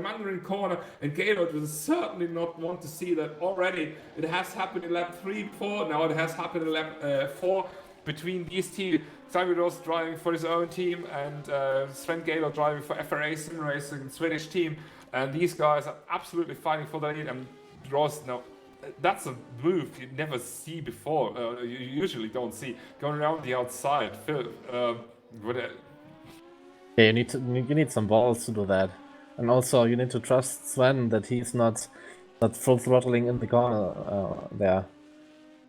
Mandarin corner, and Gaylord will certainly not want to see that already. It has happened in lap 3 before, now it has happened in lap 4 between these two. Xavier Ross driving for his own team, and Sven Gaylord driving for FRA Sim Racing, Swedish team, and these guys are absolutely fighting for the lead, and Ross now. That's a move you never see before. You usually don't see going around the outside. would Yeah, you need some balls to do that, and also you need to trust Sven that he's not full throttling in the corner there,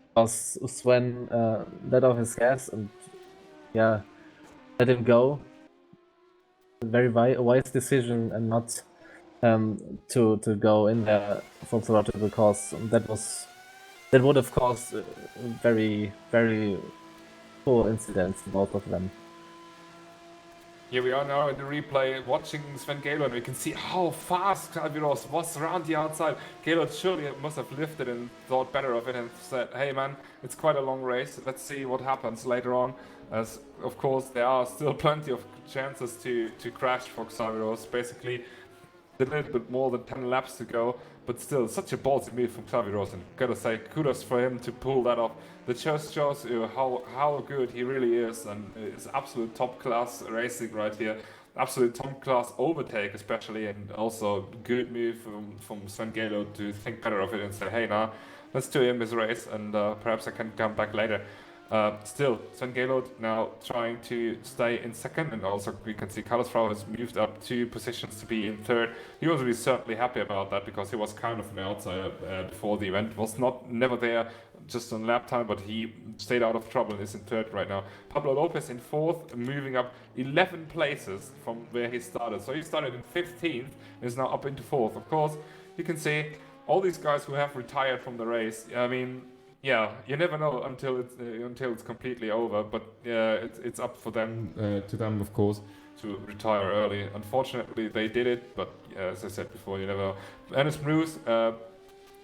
because Sven let off his gas and yeah, let him go. Very wise decision, and not to go in there full throttle, because that would have caused very poor incidents to both of them. Here we are now in the replay watching Sven Gaylord. We can see how fast Xaviros was around the outside. Gaylord surely must have lifted and thought better of it and said, hey man, it's quite a long race. Let's see what happens later on. As of course there are still plenty of chances to crash for Xaviros. Basically a little bit more than 10 laps to go, but still such a ballsy move from Xaviros, and gotta say kudos for him to pull that off. That just shows you how good he really is, and it's absolute top class racing right here. Absolute top class overtake especially, and also good move from Sven Gaylord to think better of it and say, hey nah, let's do him his race, and perhaps I can come back later. Still, Sven Gaylord now trying to stay in second, and also we can see Carlos Frau has moved up 2 positions to be in third. He was really certainly happy about that, because he was kind of an outsider before the event. Was never there just on lap time, but he stayed out of trouble and is in third right now. Pablo Lopez in fourth, moving up 11 places from where he started. So he started in 15th and is now up into fourth. Of course, you can see all these guys who have retired from the race. I mean, yeah, you never know until it's completely over. But it's up for them to them, of course, to retire early. Unfortunately, they did it. But as I said before, you never know. Ernest Bruce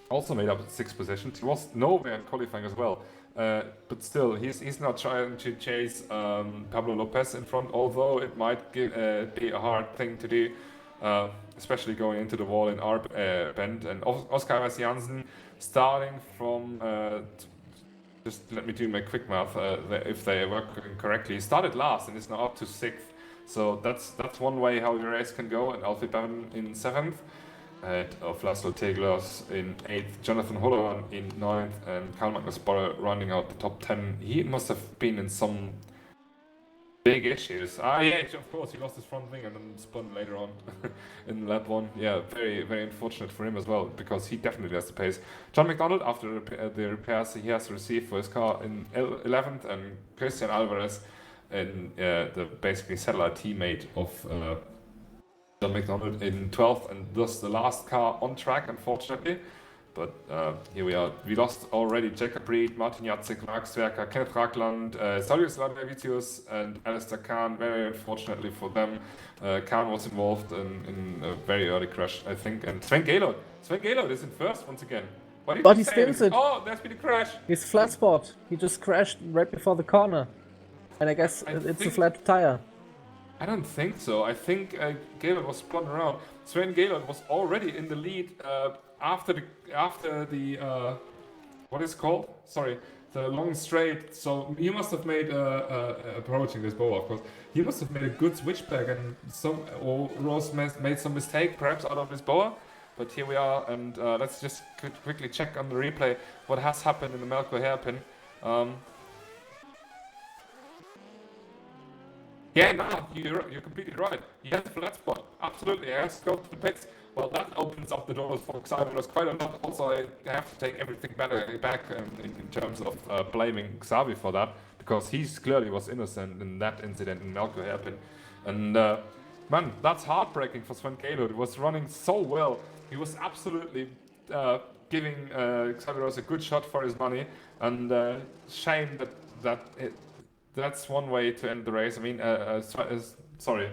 also made up 6 positions. He was nowhere in qualifying as well. But still, he's not trying to chase Pablo Lopez in front, although it might be a hard thing to do, especially going into the wall in our bend. And Oscar Wes Janssen starting from, just let me do my quick math, if they work correctly, started last and is now up to 6th. So that's one way how the race can go. And Alfie Bevan in 7th. Of Laszlo Teglas in 8th, Jonathan Holloran in 9th, and Karl Magnus Borre running out the top 10. He must have been in some big issues. Yeah, of course, he lost his front wing and then spun later on in lap 1. Yeah, very, very unfortunate for him as well, because he definitely has the pace. John McDonald, after the repairs he has received for his car, in 11th, and Christian Alvarez in the basically satellite teammate of John McDonald in 12th, and thus the last car on track, unfortunately. But here we are. We lost already Jacob Reed, Martin Jacek, Mark Sverka, Kenneth Ragland, Saulius Ladavicius, and Alistair Kahn. Very unfortunately for them, Kahn was involved in a very early crash, I think. And Sven Gaylord. Sven Gaylord is in first once again. But he spins it. Oh, there's been a crash. He's flat spot. He just crashed right before the corner. And I guess it's a flat tire. I don't think so. I think Gaylord was spun around. Sven Gaylord was already in the lead after the what is it called? Sorry, the long straight. So he must have made approaching this boa, of course. He must have made a good switchback, and Ross made some mistake perhaps out of this boa. But here we are, and let's just quickly check on the replay what has happened in the Melco hairpin. Yeah, no, you're completely right. He has a flat spot. Absolutely, he has to go to the pits. Well, that opens up the doors for Xaviros quite a lot. Also, I have to take everything back in terms of blaming Xavi for that, because he clearly was innocent in that incident in Melco hairpin. And man, that's heartbreaking for Sven Gaylord. He was running so well. He was absolutely giving Xaviros a good shot for his money, and shame that's one way to end the race. I mean, sorry,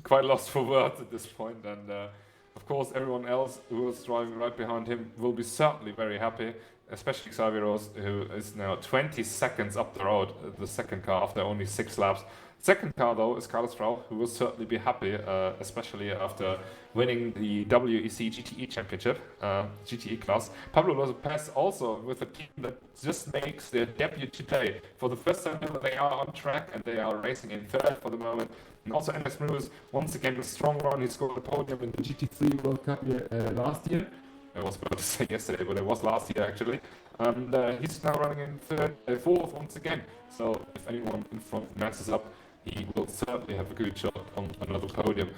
quite lost for words at this point, and of course everyone else who was driving right behind him will be certainly very happy, especially Xaviros, who is now 20 seconds up the road, the second car after only 6 laps. Second car though is Carlos Frau, who will certainly be happy, especially after winning the WEC GTE Championship, GTE class. Pablo Lopez also with a team that just makes their debut today. For the first time ever, they are on track and they are racing in third for the moment. And also Ernest Bruce, once again a strong run. He scored a podium in the GT3 World Cup last year. I was about to say yesterday, but it was last year actually. And he's now running in fourth once again. So if anyone in front messes up, he will certainly have a good shot on another podium.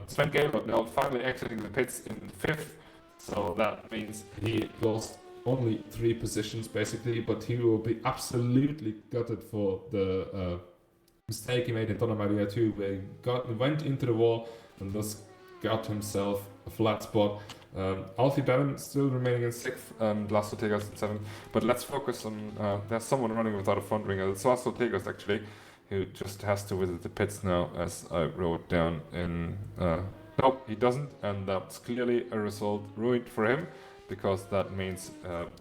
Sven Gaylord now finally exiting the pits in fifth. So that means he lost only 3 positions basically, but he will be absolutely gutted for the mistake he made in Donna Maria 2, where he went into the wall and thus got himself a flat spot. Alfie Bevan still remaining in 6th and Las Ortegas in 7th. But let's focus on, there's someone running without a front wing. It's Las Ortegas actually, who just has to visit the pits now, as I wrote down in... nope, he doesn't, and that's clearly a result ruined for him, because that means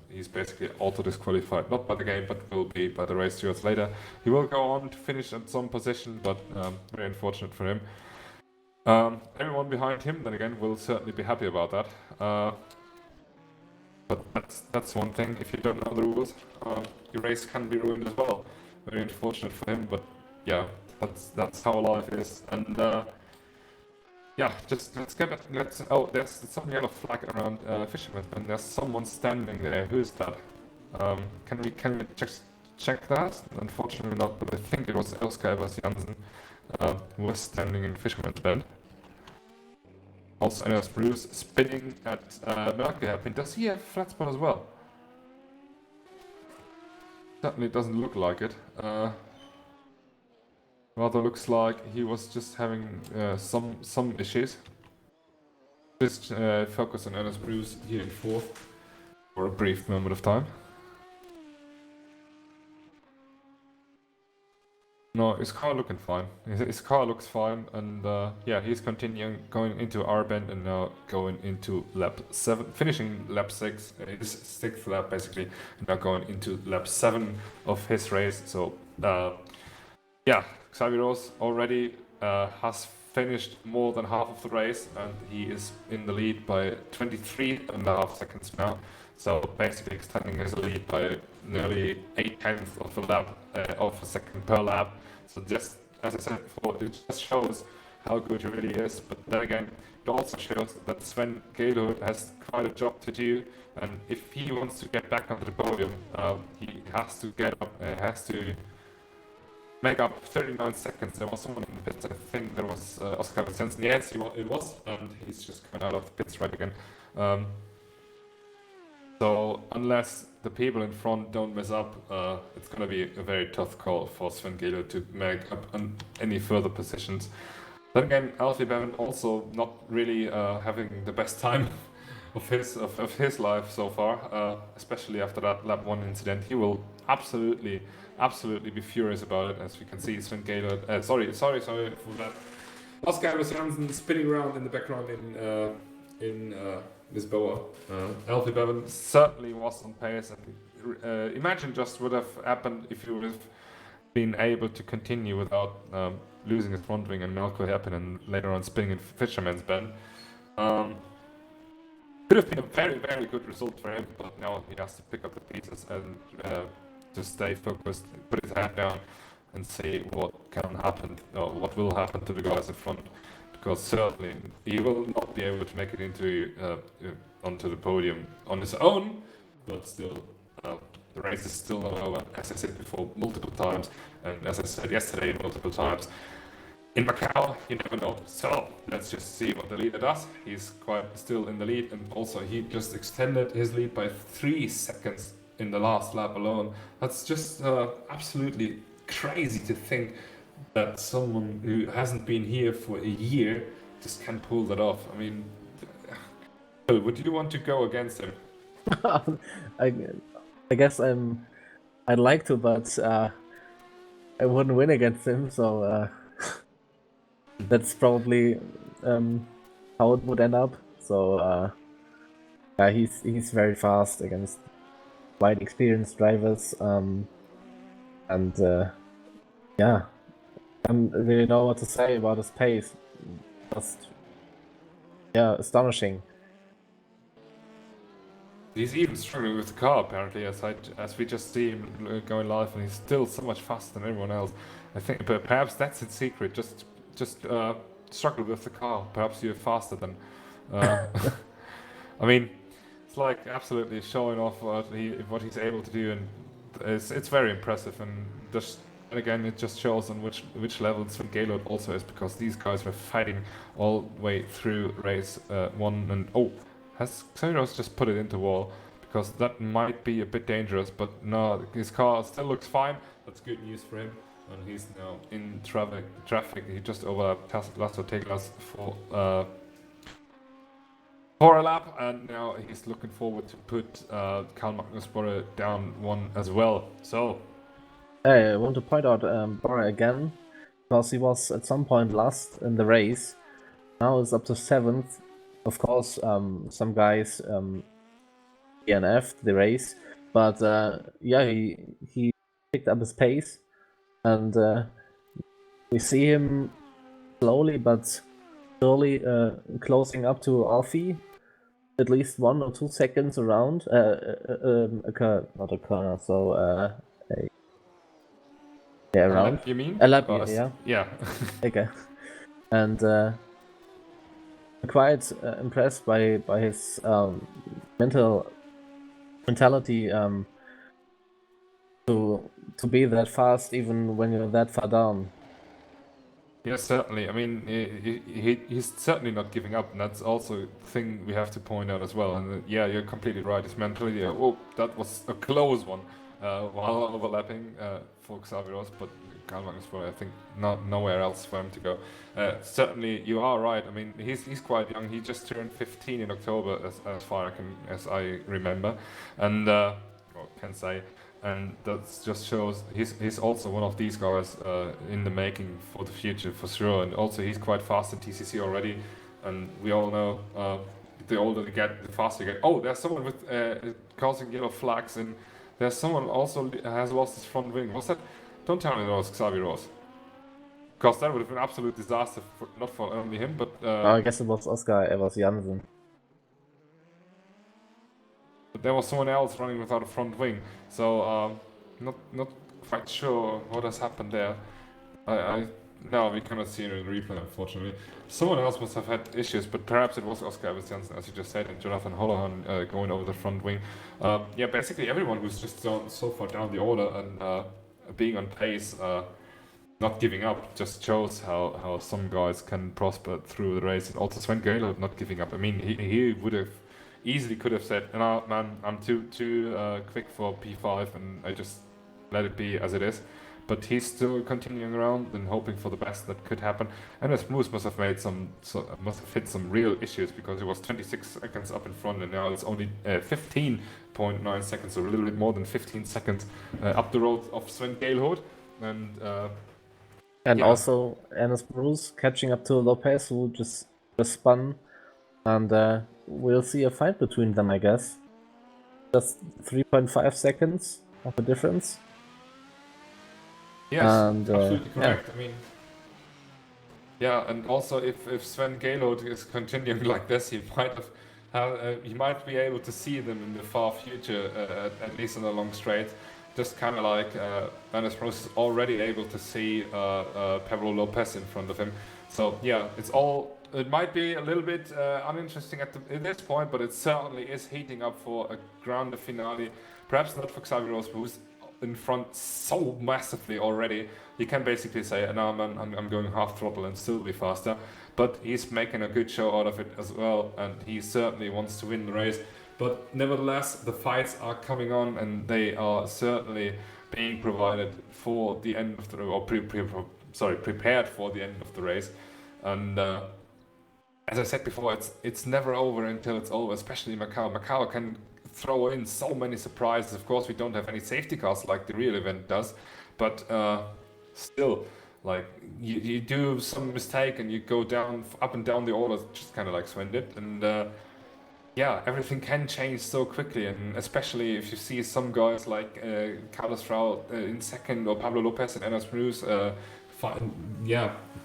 he's basically auto-disqualified, not by the game, but will be by the race stewards later. He will go on to finish at some position, but very unfortunate for him. Everyone behind him, then again, will certainly be happy about that. But that's one thing. If you don't know the rules, your race can be ruined as well. Very unfortunate for him, but yeah, that's how life is. And yeah, just oh, there's some yellow flag around Fisherman, and there's someone standing there. Who's that? Can we check that? Unfortunately not, but I think it was Elska Evers Jansen who was standing in Fisherman's Bend. Also, I know Bruce spinning at Mercury Hairpin. Does he have flat spot as well? Certainly doesn't look like it. Rather looks like he was just having some issues. Just focus on Ernest Bruce here in 4th for a brief moment of time. No, his car looking fine. His car looks fine, and yeah, he's continuing going into R bend and now going into lap 7, finishing lap 6, his 6th lap basically, and now going into lap 7 of his race. So yeah, Xavier Rose already has finished more than half of the race, and he is in the lead by 23.5 seconds now. So basically extending his lead by nearly 8/10 of a lap, of a second per lap. So just as I said before, it just shows how good he really is. But then again, it also shows that Sven Gaylord has quite a job to do, and if he wants to get back onto the podium, he has to get up, has to make up 39 seconds. There was someone in the pits, I think there was Oscar Jensen. Yes, it was, and he's just coming out of the pits right again. So unless the people in front don't mess up, it's going to be a very tough call for Sven Gaylord to make up any further positions. Then again, Alfie Bevan also not really having the best time of his life so far, especially after that lap 1 incident. He will absolutely be furious about it, as we can see. Sven Gaylord, sorry for that. Oscar Jansen spinning around in the background in Lisboa. Alfie Bevan certainly was on pace, and imagine just what would have happened if he would have been able to continue without losing his front wing and Malco happen and later on spinning in Fisherman's Bend. Could have been a very good result for him, but now he has to pick up the pieces and just stay focused, put his head down and see what can happen, or what will happen to the guys in front. Because certainly he will not be able to make it into onto the podium on his own, but still, the race is still not over, as I said before multiple times, and as I said yesterday multiple times. In Macau, you never know. So let's just see what the leader does. He's quite still in the lead, and also he just extended his lead by 3 seconds in the last lap alone. That's just absolutely crazy to think that someone who hasn't been here for a year just can pull that off. I mean, would you want to go against him? I guess I'd like to, but I wouldn't win against him, so that's probably how it would end up. So yeah, he's very fast against quite experienced drivers, and yeah, I don't really know what to say about his pace. Just yeah, astonishing. He's even struggling with the car apparently, as we just see him going live, and he's still so much faster than everyone else. I think, but perhaps that's its secret. Just struggle with the car. Perhaps you're faster than. I mean, It's like absolutely showing off what he's able to do, and it's very impressive. And just and again, it just shows on which level Sven Gaylord also is, because these guys were fighting all the way through race one. And oh, has Xenos just put it into wall? Because that might be a bit dangerous. But no, his car still looks fine. That's good news for him. And he's now in traffic. He just overlapped Laszlo Teglas for a lap, and now he's looking forward to put Karl Magnus Borre down one as well. So, I want to point out Bora again, because he was at some point last in the race. Now it's up to 7th. Of course, some guys DNF'd the race, but yeah, he picked up his pace, and we see him slowly but surely closing up to Alfie, at least 1 or 2 seconds around not a corner, so around. you mean? A lap, yeah. Yeah. Okay. And I'm quite impressed by his mentality to be that fast even when you're that far down. Yes, certainly. I mean, he's certainly not giving up, and that's also a thing we have to point out as well. And yeah, you're completely right. His mentality. Oh, that was a close one while overlapping for Xavier, but Karl Magnus Borre, I think nowhere else for him to go. Certainly, you are right. I mean, he's quite young. He just turned 15 in October, as far as I remember, and can say. And that just shows he's also one of these guys in the making for the future, for sure. And also he's quite fast in TCC already, and we all know the older you get, the faster you get. Oh, there's someone with causing yellow flags, and there's someone also has lost his front wing. Was that? Don't tell me that was Xavier Ross, because that would have been an absolute disaster, not for only him, but I guess it was Oscar Evers Jansen. But there was someone else running without a front wing, so not quite sure what has happened there. No, we cannot see it in the replay, unfortunately. Someone else must have had issues, but perhaps it was Oscar Evers Jansen, as you just said, and Jonathan Holohan going over the front wing. Yeah, basically everyone who's just so far down the order and being on pace, not giving up, just shows how some guys can prosper through the race. And also Sven Gaylord not giving up. I mean, he would have easily could have said, "No, man, I'm too quick for P5, and I just let it be as it is." But he's still continuing around and hoping for the best that could happen. And as Moose must have hit some real issues, because it was 26 seconds up in front, and now it's only 15.9 seconds, or a little bit more than 15 seconds up the road of Sven Gaylord. And also Ernest Bruce catching up to Lopez, who just spun, and we'll see a fight between them, I guess. Just 3.5 seconds of a difference. Yes, and, absolutely correct. Yeah. I mean, yeah, and also if Sven Gaylord is continuing like this, he might be able to see them in the far future, at least in the long straight. Just kind of like Ernest Bruce is already able to see Pablo Lopez in front of him. So yeah, it might be a little bit uninteresting at this point, but it certainly is heating up for a grande finale. Perhaps not for Xavier Rose, who's in front so massively already. You can basically say, "No, man, I'm going half throttle and still be faster." But he's making a good show out of it as well, and he certainly wants to win the race. But nevertheless, the fights are coming on, and they are certainly being provided for the end of the prepared for the end of the race. And as I said before, it's never over until it's over, especially Macau. Macau can throw in so many surprises. Of course, we don't have any safety cars like the real event does, but still, like you do some mistake and you go up and down the order, just kind of like Sven did, and yeah, everything can change so quickly, and especially if you see some guys like Carlos Frau in second, or Pablo Lopez and Enes Cruz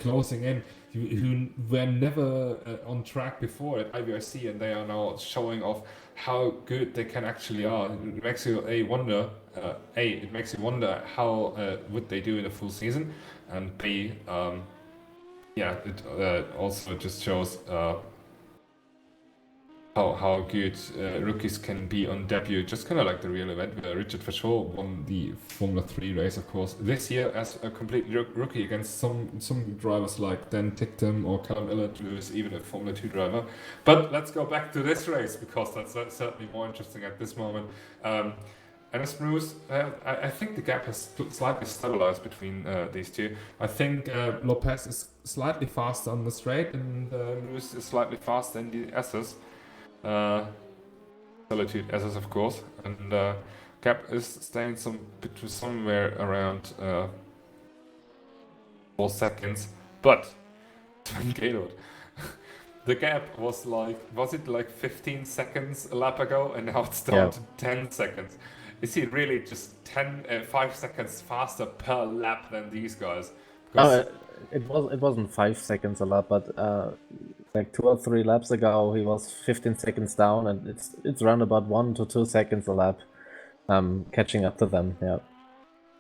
closing in, who were never on track before at IVRC, and they are now showing off how good they can actually are. It makes you wonder how would they do in a full season, and B, it also just shows how good rookies can be on debut, just kind of like the real event where Richard Verschoor won the Formula 3 race, of course, this year as a complete rookie against some drivers like Dan Ticktum or Callum Illett, who is even a Formula 2 driver. But let's go back to this race, because that's certainly more interesting at this moment. Ennis Bruce, I think the gap has slightly stabilized between these two. I think Lopez is slightly faster on the straight, and Bruce is slightly faster in the S's. Solitude S's, of course, and gap is staying somewhere around 4 seconds. But Sven Gaylord, the gap was it like 15 seconds a lap ago, and now it's down to 10 seconds. Is he really just 5 seconds faster per lap than these guys? Because it wasn't 5 seconds a lap, but like 2 or 3 laps ago he was 15 seconds down, and it's around about 1 to 2 seconds a lap, catching up to them. Yeah.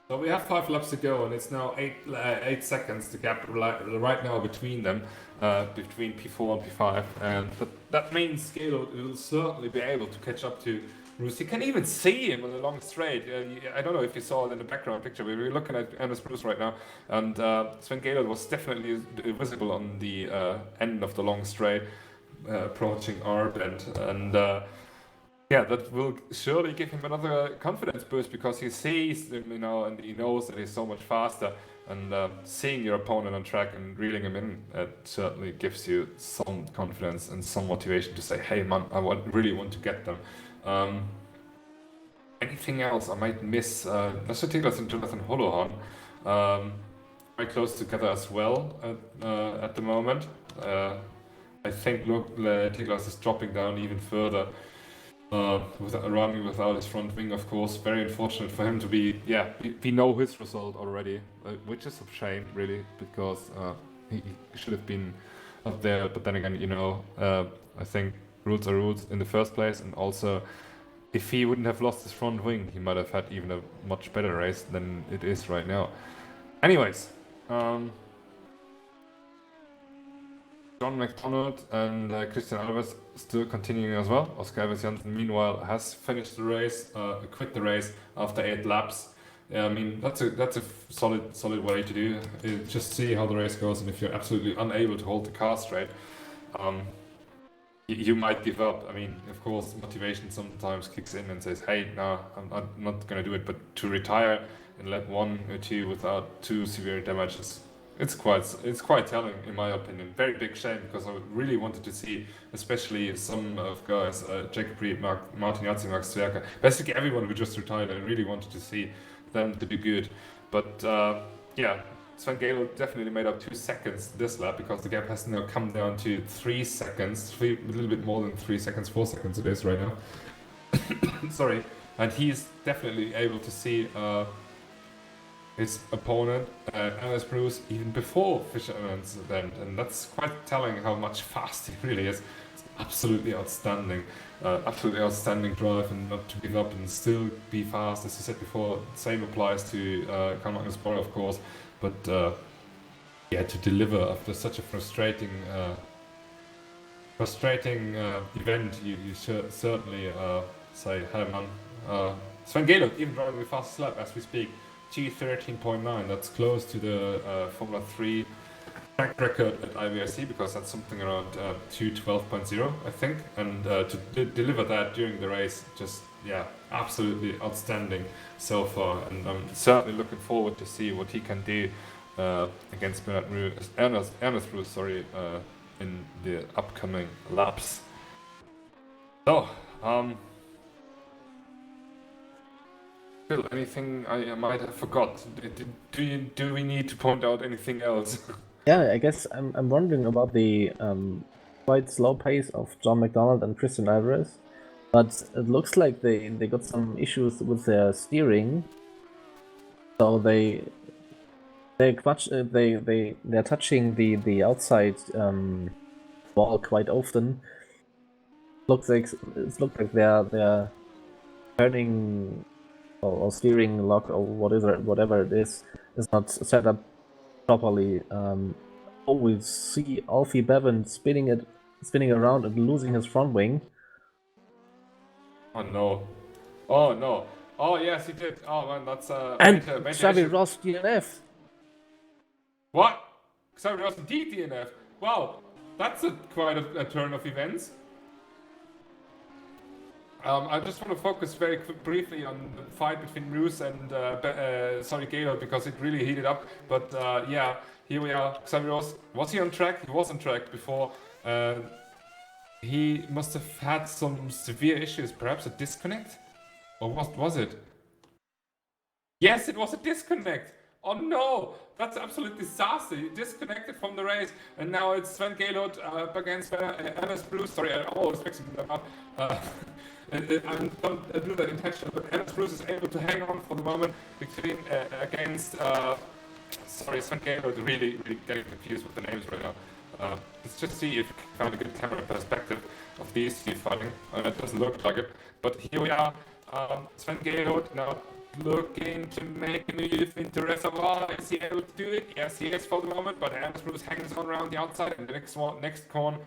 So we have 5 laps to go, and it's now 8 seconds the gap right now between them, between P4 and P5, and that means Gaylord will certainly be able to catch up to Bruce. You can even see him on the long straight. I don't know if you saw it in the background picture. We were looking at Ennis Bruce right now, and Sven Gaylord was definitely visible on the end of the long straight, approaching our bend, and that will surely give him another confidence boost, because he sees him, and he knows that he's so much faster. And seeing your opponent on track and reeling him in, certainly gives you some confidence and some motivation to say, "Hey, man, really want to get them." Anything else I might miss? Lester Tiglas and Jonathan Holohorn, very close together as well at the moment. I think Tiglas is dropping down even further, running without his front wing, of course. Very unfortunate for him to be. We know his result already, which is a shame, really, because he should have been up there. But then again, I think rules are rules in the first place, and also if he wouldn't have lost his front wing, he might have had even a much better race than it is right now. Anyways, John McDonald and Christian Alves still continuing as well. Oscar Evans Janssen, meanwhile, has finished the race, quit the race after 8 laps. I mean, that's a solid way to do. Just see how the race goes, and if you're absolutely unable to hold the car straight, you might give up. I mean, of course, motivation sometimes kicks in and says, "Hey, no, I'm not going to do it." But to retire in lap 1 or 2 without too severe damages, it's quite telling, in my opinion. Very big shame, because I really wanted to see, especially some of guys, Jacob Reed, Martin Yazzi, Max Zwerker, basically everyone who just retired. I really wanted to see them to do good. But Sven Gaylord definitely made up 2 seconds this lap, because the gap has now come down to 3 seconds, a little bit more than 3 seconds, 4 seconds it is right now. Sorry. And he's definitely able to see his opponent, Ennis Bruce, even before Fisherman's event, and that's quite telling how much faster he really is. It's absolutely outstanding drive, and not to give up and still be fast. As you said before, same applies to Karl Magnus Borg, of course. But to deliver after such a frustrating event, you should certainly say, "Hey, man." Sven Gaylord even driving the fastest lap as we speak, G13.9. That's close to the Formula 3 track record at IVRC, because that's something around 2:12.0, I think. And to deliver that during the race, just absolutely outstanding so far. And I'm certainly looking forward to see what he can do against Ernest Bruce, in the upcoming laps. So, Phil, anything I might have forgot? Do we need to point out anything else? Yeah, I guess I'm wondering about the quite slow pace of John McDonald and Christian Alvarez, but it looks like they got some issues with their steering, so they're touching the outside wall quite often. Looks like they're turning or steering lock or whatever it is not set up properly. We see Alfie Bevan spinning around and losing his front wing. Oh no. Oh no. Oh yes, he did. Oh man, that's And major Xavi issue. Ross DNF. What? Xavi Ross DNF. Wow, that's quite a turn of events. I just want to focus very briefly on the fight between Roos and Gaylord because it really heated up. But yeah, here we are. Xavi Ross, was he on track? He was on track before. He must have had some severe issues, perhaps a disconnect? Or what was it? Yes, it was a disconnect! Oh no! That's absolute disaster! He disconnected from the race, and now it's Sven Gaylord up against MS Bruce. Sorry, I'm always mixing them up. I don't do that intentionally, but MS Bruce is able to hang on for the moment between against. Sorry, Sven Gaylord. Really getting confused with the names right now. Let's just see if we can find a good camera perspective of these two fighting. It doesn't look like it, but here we are. Sven Gaylord now looking to make a move into Reservoir. Is he able to do it? Yes, he is for the moment, but MS Bruce hangs on around the outside, and the next corner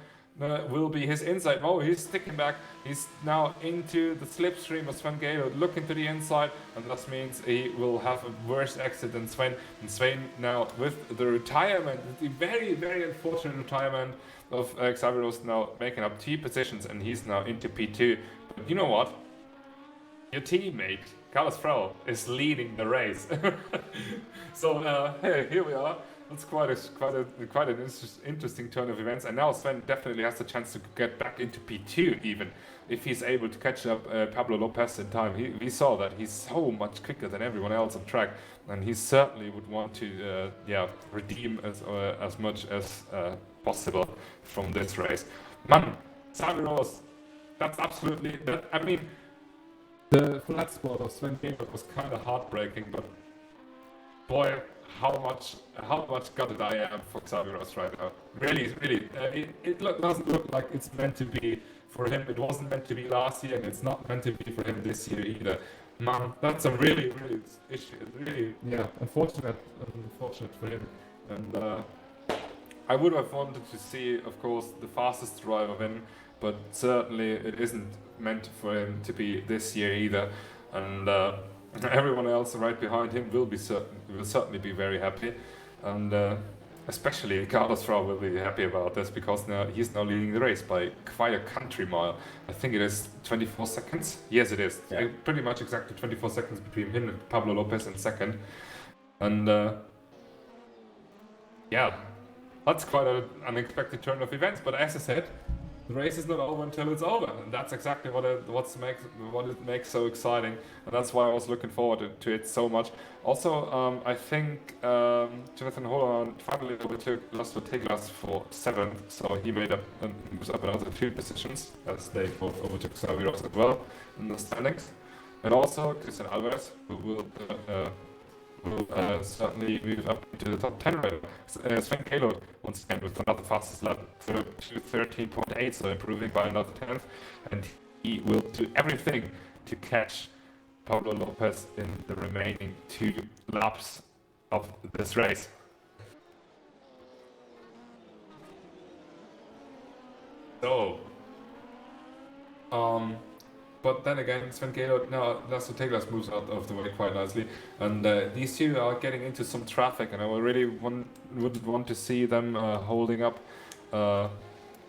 will be his inside. Oh, he's sticking back. He's now into the slipstream of Sven Gaylord, looking to the inside, and this means he will have a worse exit than Sven. And Sven now with the retirement, the very unfortunate retirement of Xavi Ross now making up 2 positions, and he's now into P2. But you know what? Your teammate, Carlos Frau, is leading the race. So hey, here we are. That's quite an interesting turn of events, and now Sven definitely has the chance to get back into P2 even if he's able to catch up Pablo Lopez in time. We saw that he's so much quicker than everyone else on track, and he certainly would want to redeem as much as possible from this race. Man, Xavi Ross, that's absolutely that. I mean, the flat spot of Sven Gaylord was kind of heartbreaking, but boy, how much gutted I am for Xavi Ross right now. Really, it doesn't look like it's meant to be for him. It wasn't meant to be last year, and it's not meant to be for him this year either. Man, that's a really issue. Really, unfortunate for him. And I would have wanted to see, of course, the fastest driver win, but certainly it isn't meant for him to be this year either. And everyone else right behind him will certainly be very happy, and especially Carlos Frau will be happy about this because he's now leading the race by quite a country mile. I think it is 24 seconds. Yes, it is. Yeah. Pretty much exactly 24 seconds between him and Pablo Lopez in second, and that's quite an unexpected turn of events. But as I said, the race is not over until it's over, and that's exactly what it makes so exciting, and that's why I was looking forward to it so much. Also, I think Jonathan Holland finally overtook Laszlo Teglas for 7th, so he made up and was up another 2 positions as they both overtook Xavi Ross as well in the standings, and also Christian Alvarez, who will certainly move up into the top 10 right now. Sven Gaylord once again with another fastest lap to 13.8, so improving by another 10th, and he will do everything to catch Pablo Lopez in the remaining 2 laps of this race. So, but then again, Sven Gaylord, now Laszlo Teglas moves out of the way quite nicely, and these 2 are getting into some traffic, and I really would want to see them holding up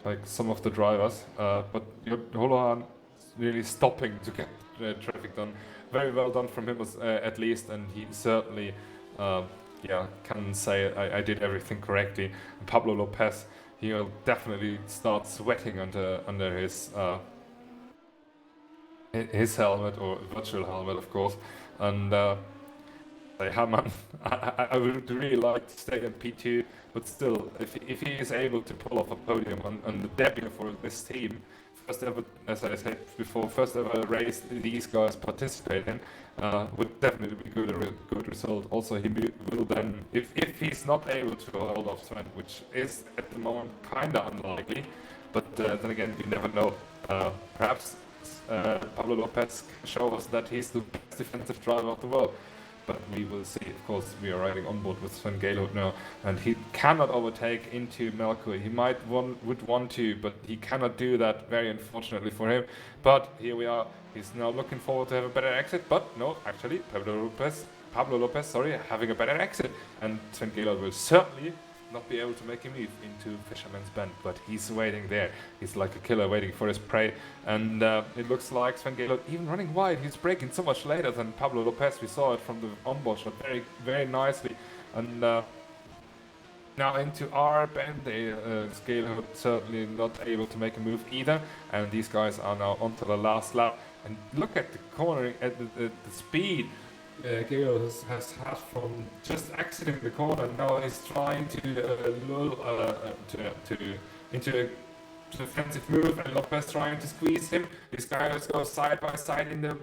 like some of the drivers, but Holohan really stopping to get traffic done. Very well done from him at least, and he certainly can say I did everything correctly. And Pablo Lopez, he'll definitely start sweating under his helmet, or virtual helmet, of course, and man, I would really like to stay in P2, but still, if he is able to pull off a podium on the debut for this team, first ever, as I said before, first ever race these guys participate in, would definitely be good result. Also, he will then, if he's not able to hold off Sven, which is at the moment kinda unlikely, but then again, you never know. Perhaps Pablo Lopez can show us that he's the best defensive driver of the world. but we will see. Of course, we are riding on board with Sven Gaylord now, and he cannot overtake into Melkor. He would want to, but he cannot do that, very unfortunately for him. But here we are. He's now looking forward to have a better exit, but no, actually, Pablo Lopez, having a better exit, and Sven Gaylord will certainly not be able to make a move into Fisherman's Bend, but he's waiting there. He's like a killer waiting for his prey, and it looks like Sven Gaylord even running wide. He's braking so much later than Pablo Lopez. We saw it from the onboard shot very, very nicely, and now into our bend, Gaylord certainly not able to make a move either, and these guys are now onto the last lap. And look at the cornering, at the speed Gaylord has had from just exiting the corner. Now he's trying to lull into a defensive move, and Lopez trying to squeeze him. These guys go side by side in the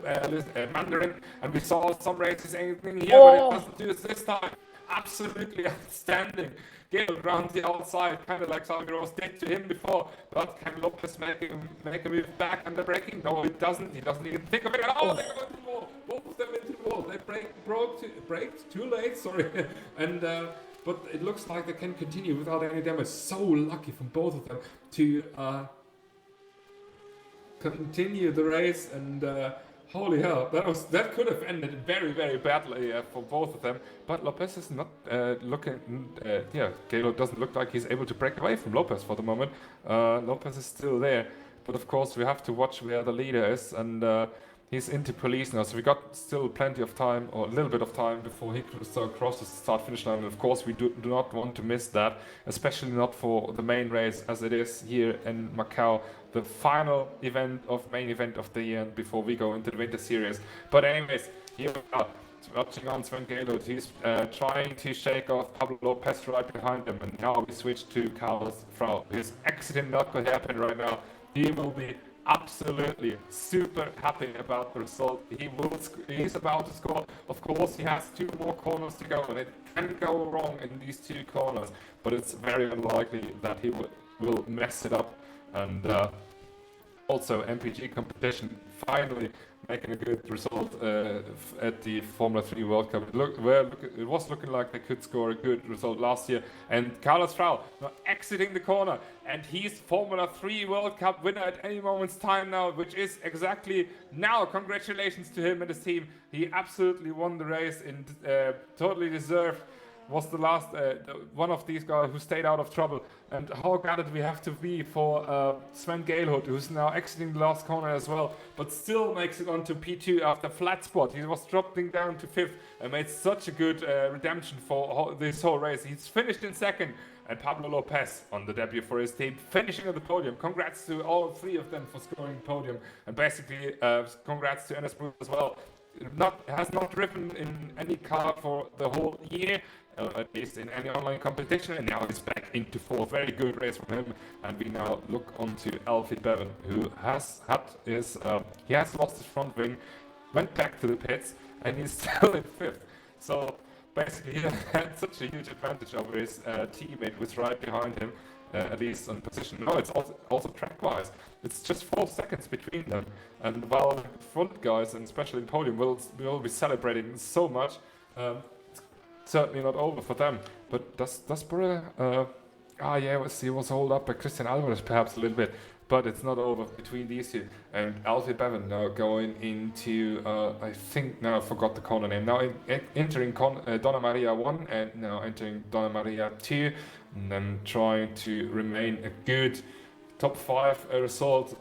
Mandarin, and we saw some races anything here, but it doesn't do it this time. Absolutely outstanding. Gaylord round the outside, kind of like Salgueros did to him before, but can Lopez make a move back under braking? No, he doesn't. He doesn't even think of it. Oh, they go into the wall. Both of them into the wall. They braked too late. Sorry, and but it looks like they can continue without any damage. So lucky from both of them to continue the race, and holy hell, that could have ended very, very badly for both of them. But Lopez is not Gaylord doesn't look like he's able to break away from Lopez for the moment. Lopez is still there, but of course we have to watch where the leader is, and he's into police now, so we got still plenty of time, or a little bit of time, before he crosses the start-finish line. And of course we do not want to miss that, especially not for the main race as it is here in Macau, the final main event of the year before we go into the winter series. But anyways, here we are, watching on Sven Gaylord. He's trying to shake off Pablo Lopez right behind him, and now we switch to Carlos Frau. His accident not going to happen right now. He will be absolutely super happy about the result. He's about to score. Of course, he has 2 more corners to go, and it can go wrong in these 2 corners, but it's very unlikely that he will mess it up. And also MPG competition finally making a good result at the Formula 3 World Cup. It was looking like they could score a good result last year. And Carlos Frau now exiting the corner, and he's Formula 3 World Cup winner at any moment's time now, which is exactly now. Congratulations to him and his team. He absolutely won the race, and totally deserved. Was the last one of these guys who stayed out of trouble. And how gutted we have to be for Sven Gaylord, who's now exiting the last corner as well, but still makes it onto P2 after flat spot. He was dropping down to 5th and made such a good redemption for this whole race. He's finished in 2nd, and Pablo Lopez on the debut for his team, finishing on the podium. Congrats to all 3 of them for scoring podium, and basically congrats to Enes Bruce as well. Has not driven in any car for the whole year, at least in any online competition, and now he's back into 4th. Very good race from him, and we now look on to Alfie Bevan, who has lost his front wing, went back to the pits, and he's still in 5th. So basically he had such a huge advantage over his teammate who was right behind him, at least on position. No, it's also track-wise. It's just 4 seconds between them, and while the front guys, and especially the podium, will be celebrating so much, it's certainly not over for them. But does Burra, he was held up by Christian Alvarez perhaps a little bit, but it's not over between these 2. And Alfie Bevan now going into, I think now I forgot the corner name, now entering Donna Maria 1 and now entering Donna Maria 2, and then trying to remain a good top 5 result.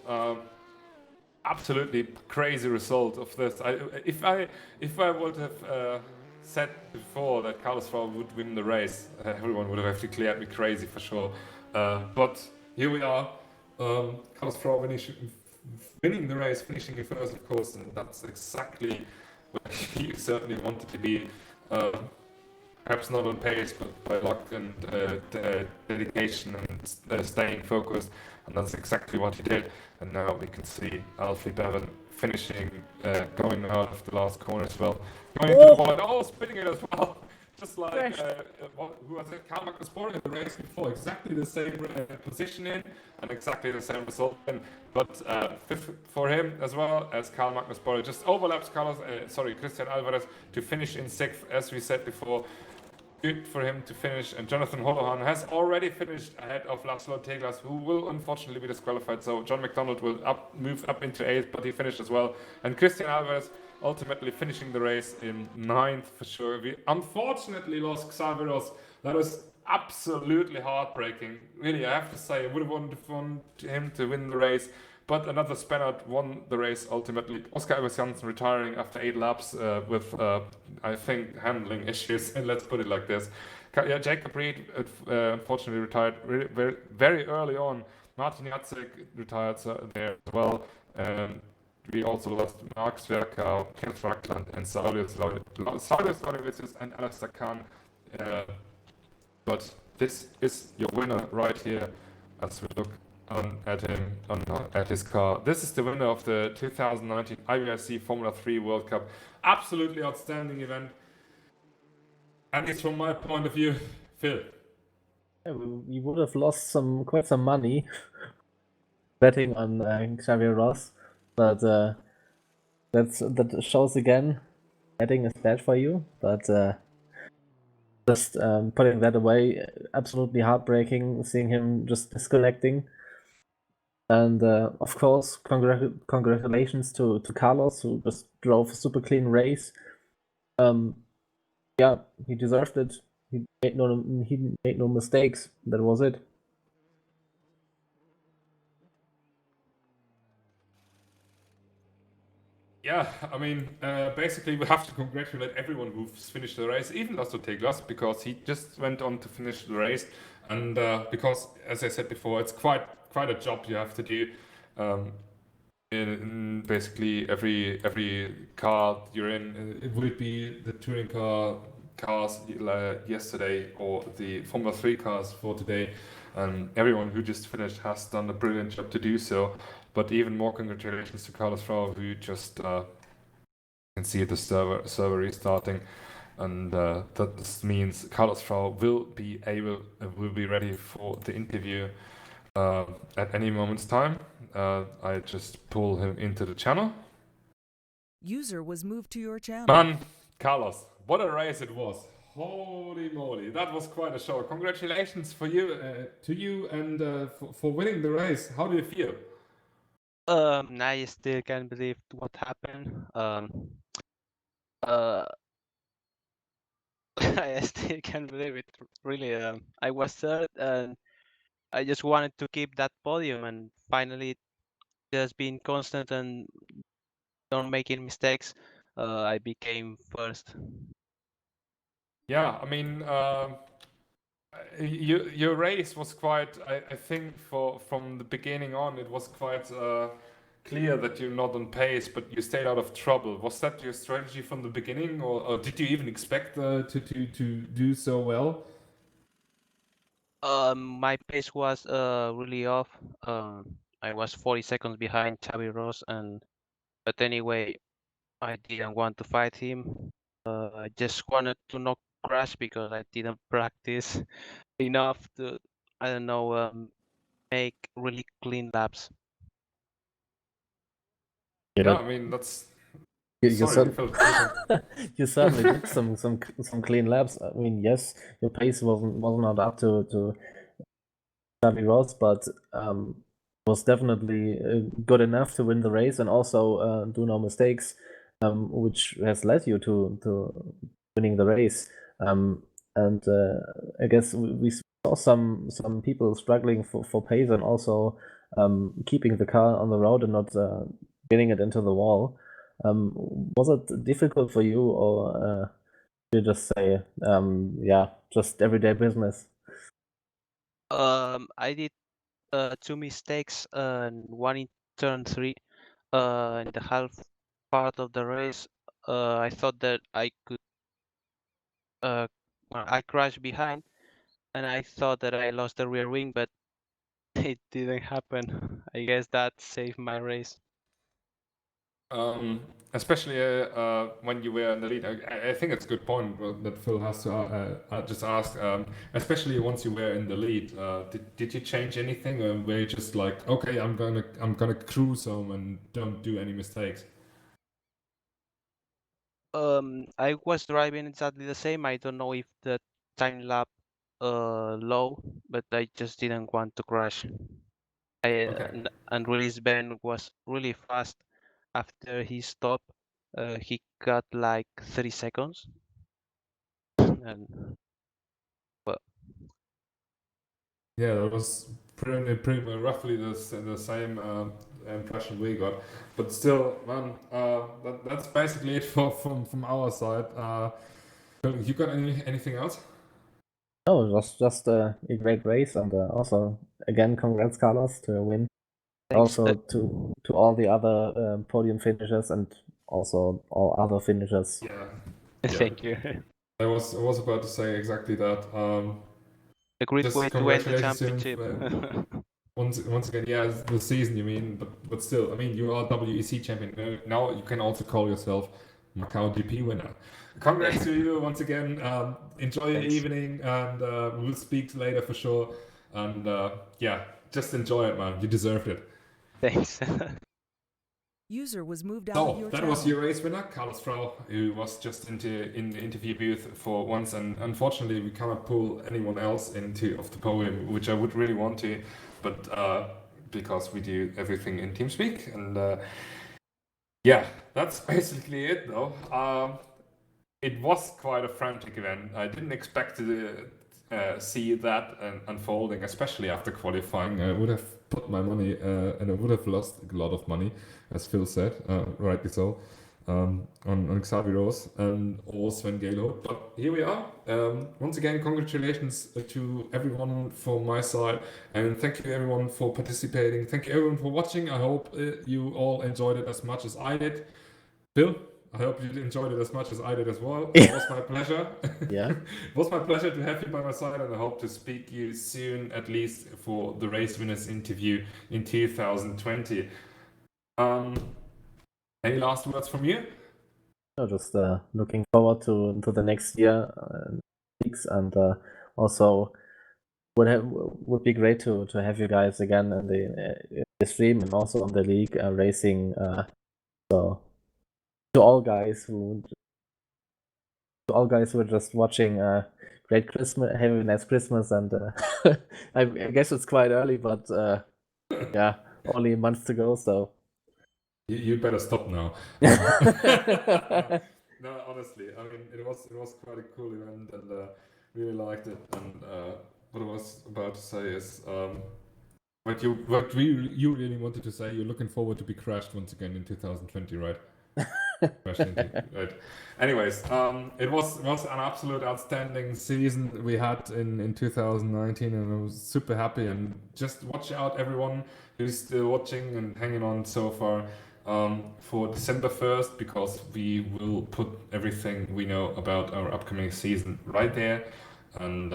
Absolutely crazy result of this. If I would have said before that Carlos Frau would win the race, everyone would have declared me crazy for sure. But here we are. Carlos Frau winning the race, finishing in 1st, of course, and that's exactly what he certainly wanted to be. Perhaps not on pace, but by luck and dedication and staying focused, and that's exactly what he did. And now we can see Alfie Bevan finishing, going out of the last corner as well. Going into the wall, spinning it as well. Just like who was it? Karl Magnus Borg in the race before, exactly the same position in and exactly the same result in. But fifth for him as well as Karl Magnus Borg, just overlaps Christian Alvarez to finish in sixth, as we said before. Good for him to finish, and Jonathan Holohan has already finished ahead of Laszlo Teglas, who will unfortunately be disqualified. So John McDonald will move up into eighth, but he finished as well. And Christian Alvarez ultimately finishing the race in ninth for sure. We unfortunately lost Xavier. That was absolutely heartbreaking. Really, I have to say, I would have wanted him to win the race. But another Spaniard won the race ultimately. Oscar Evers Janssen retiring after 8 laps with, I think, handling issues. And let's put it like this. Yeah, Jacob Reed unfortunately retired very, very early on. Martin Jacek retired there as well. We also lost Mark Zwerkau, Kenneth Rackland, and Saulius Laudevicius and Alistair Khan. But this is your winner right here as we look at his car. This is the winner of the 2019 IVRC Formula 3 World Cup. Absolutely outstanding event. And it's from my point of view, Phil. Yeah, we would have lost quite some money betting on Xavier Ross, but that shows again betting is bad for you. But just putting that away, absolutely heartbreaking seeing him just disconnecting. And of course, congratulations to Carlos, who just drove a super clean race. Yeah, he deserved it. He made no mistakes. That was it. Yeah, I mean, basically we have to congratulate everyone who's finished the race, even Laszlo Teglas, because he just went on to finish the race, and because, as I said before, it's quite a job you have to do. In basically every car you're in, it would be the touring cars yesterday or the Formula 3 cars for today, and everyone who just finished has done a brilliant job to do so. But even more congratulations to Carlos Frau, who just can see the server restarting, and that means Carlos Frau will be ready for the interview at any moment's time. I just pull him into the channel. User was moved to your channel. Man, Carlos, what a race it was! Holy moly, that was quite a show. Congratulations to you, and for winning the race. How do you feel? I still can't believe what happened. I still can't believe it. Really, I was third, and I just wanted to keep that podium, and finally, just being constant and don't making mistakes, I became first. Yeah, I mean, your race was quite. I think from the beginning on, it was quite clear that you're not on pace, but you stayed out of trouble. Was that your strategy from the beginning, or did you even expect to do so well? My pace was really off. I was 40 seconds behind Xavi Ross, but anyway, I didn't want to fight him. I just wanted to not crash because I didn't practice enough to, I don't know, make really clean laps. Yeah, I mean that's. You Sorry, Phil. you certainly did some clean laps. I mean, yes, your pace wasn't not up to Xavi Ross, but was definitely good enough to win the race and also do no mistakes, which has led you to winning the race. And I guess we saw some people struggling for pace and also keeping the car on the road and not getting it into the wall. Was it difficult for you, or did you just say, yeah, just everyday business? I did 2 mistakes, one in turn 3. In the half part of the race, I thought that I could. I crashed behind, and I thought that I lost the rear wing, but it didn't happen. I guess that saved my race. Especially when you were in the lead. I think it's a good point that Phil has to just ask. Especially once you were in the lead, did you change anything, or were you just like, okay, I'm gonna cruise home and don't do any mistakes? I was driving exactly the same. I don't know if the time lap low, but I just didn't want to crash. Okay. And release Ben was really fast. After he stopped, he got like 30 seconds. And well, Yeah, that was pretty roughly the same impression we got. But still, man, that's basically it from our side. Phil, you got anything else? No, it was just a great race, and also again, congrats, Carlos, to your win. thanks. Also to all the other podium finishers and also all other finishers. Yeah. Thank you. I was about to say exactly that. A great Just way to end the congratulations to him championship. once again. Yeah, the season you mean, but still, I mean, you are WEC champion. Now you can also call yourself Macau GP winner. Congrats to you once again. Enjoy your Thanks. evening, and we'll speak later for sure. And yeah, just enjoy it, man. You deserved it. Thanks. User was moved out of So your that channel. was your race winner, Carlos Frau, who was just in the interview booth for once, and unfortunately we cannot pull anyone else into off the podium, which I would really want to, but because we do everything in TeamSpeak, and yeah, that's basically it though. It was quite a frantic event. I didn't expect to see that unfolding, especially after qualifying. I would have put my money and I would have lost a lot of money, as Phil said, rightly so, on Xavi Rose and or Sven Galo. But here we are. Once again, congratulations to everyone from my side, and thank you everyone for participating. Thank you everyone for watching. I hope you all enjoyed it as much as I did. Phil, I hope you enjoyed it as much as I did as well. It was my pleasure. Yeah. It was my pleasure to have you by my side, and I hope to speak to you soon, at least for the race winners interview in 2020. Any last words from you? No, just looking forward to the next year weeks, and also would be great to have you guys again in the stream and also on the league racing. So to all guys who are just watching, great Christmas, have a nice Christmas, and I guess it's quite early, but yeah, only months to go, so. You better stop now. No, honestly, I mean, it was quite a cool event, and really liked it. And what I was about to say is, you really wanted to say, you're looking forward to be crashed once again in 2020, right? Right. Anyways, it was an absolute outstanding season we had in 2019, and I was super happy. And just watch out, everyone who's still watching and hanging on so far, for December 1st, because we will put everything we know about our upcoming season right there, and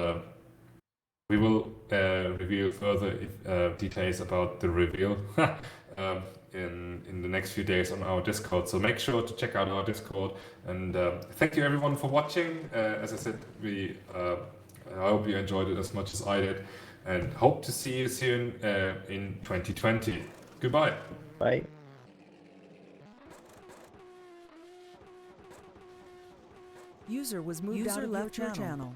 we will reveal further details about the reveal in the next few days on our Discord. So make sure to check out our Discord. And thank you everyone for watching. As I said, I hope you enjoyed it as much as I did, and hope to see you soon in 2020. Goodbye. Bye. User was moved out of your channel.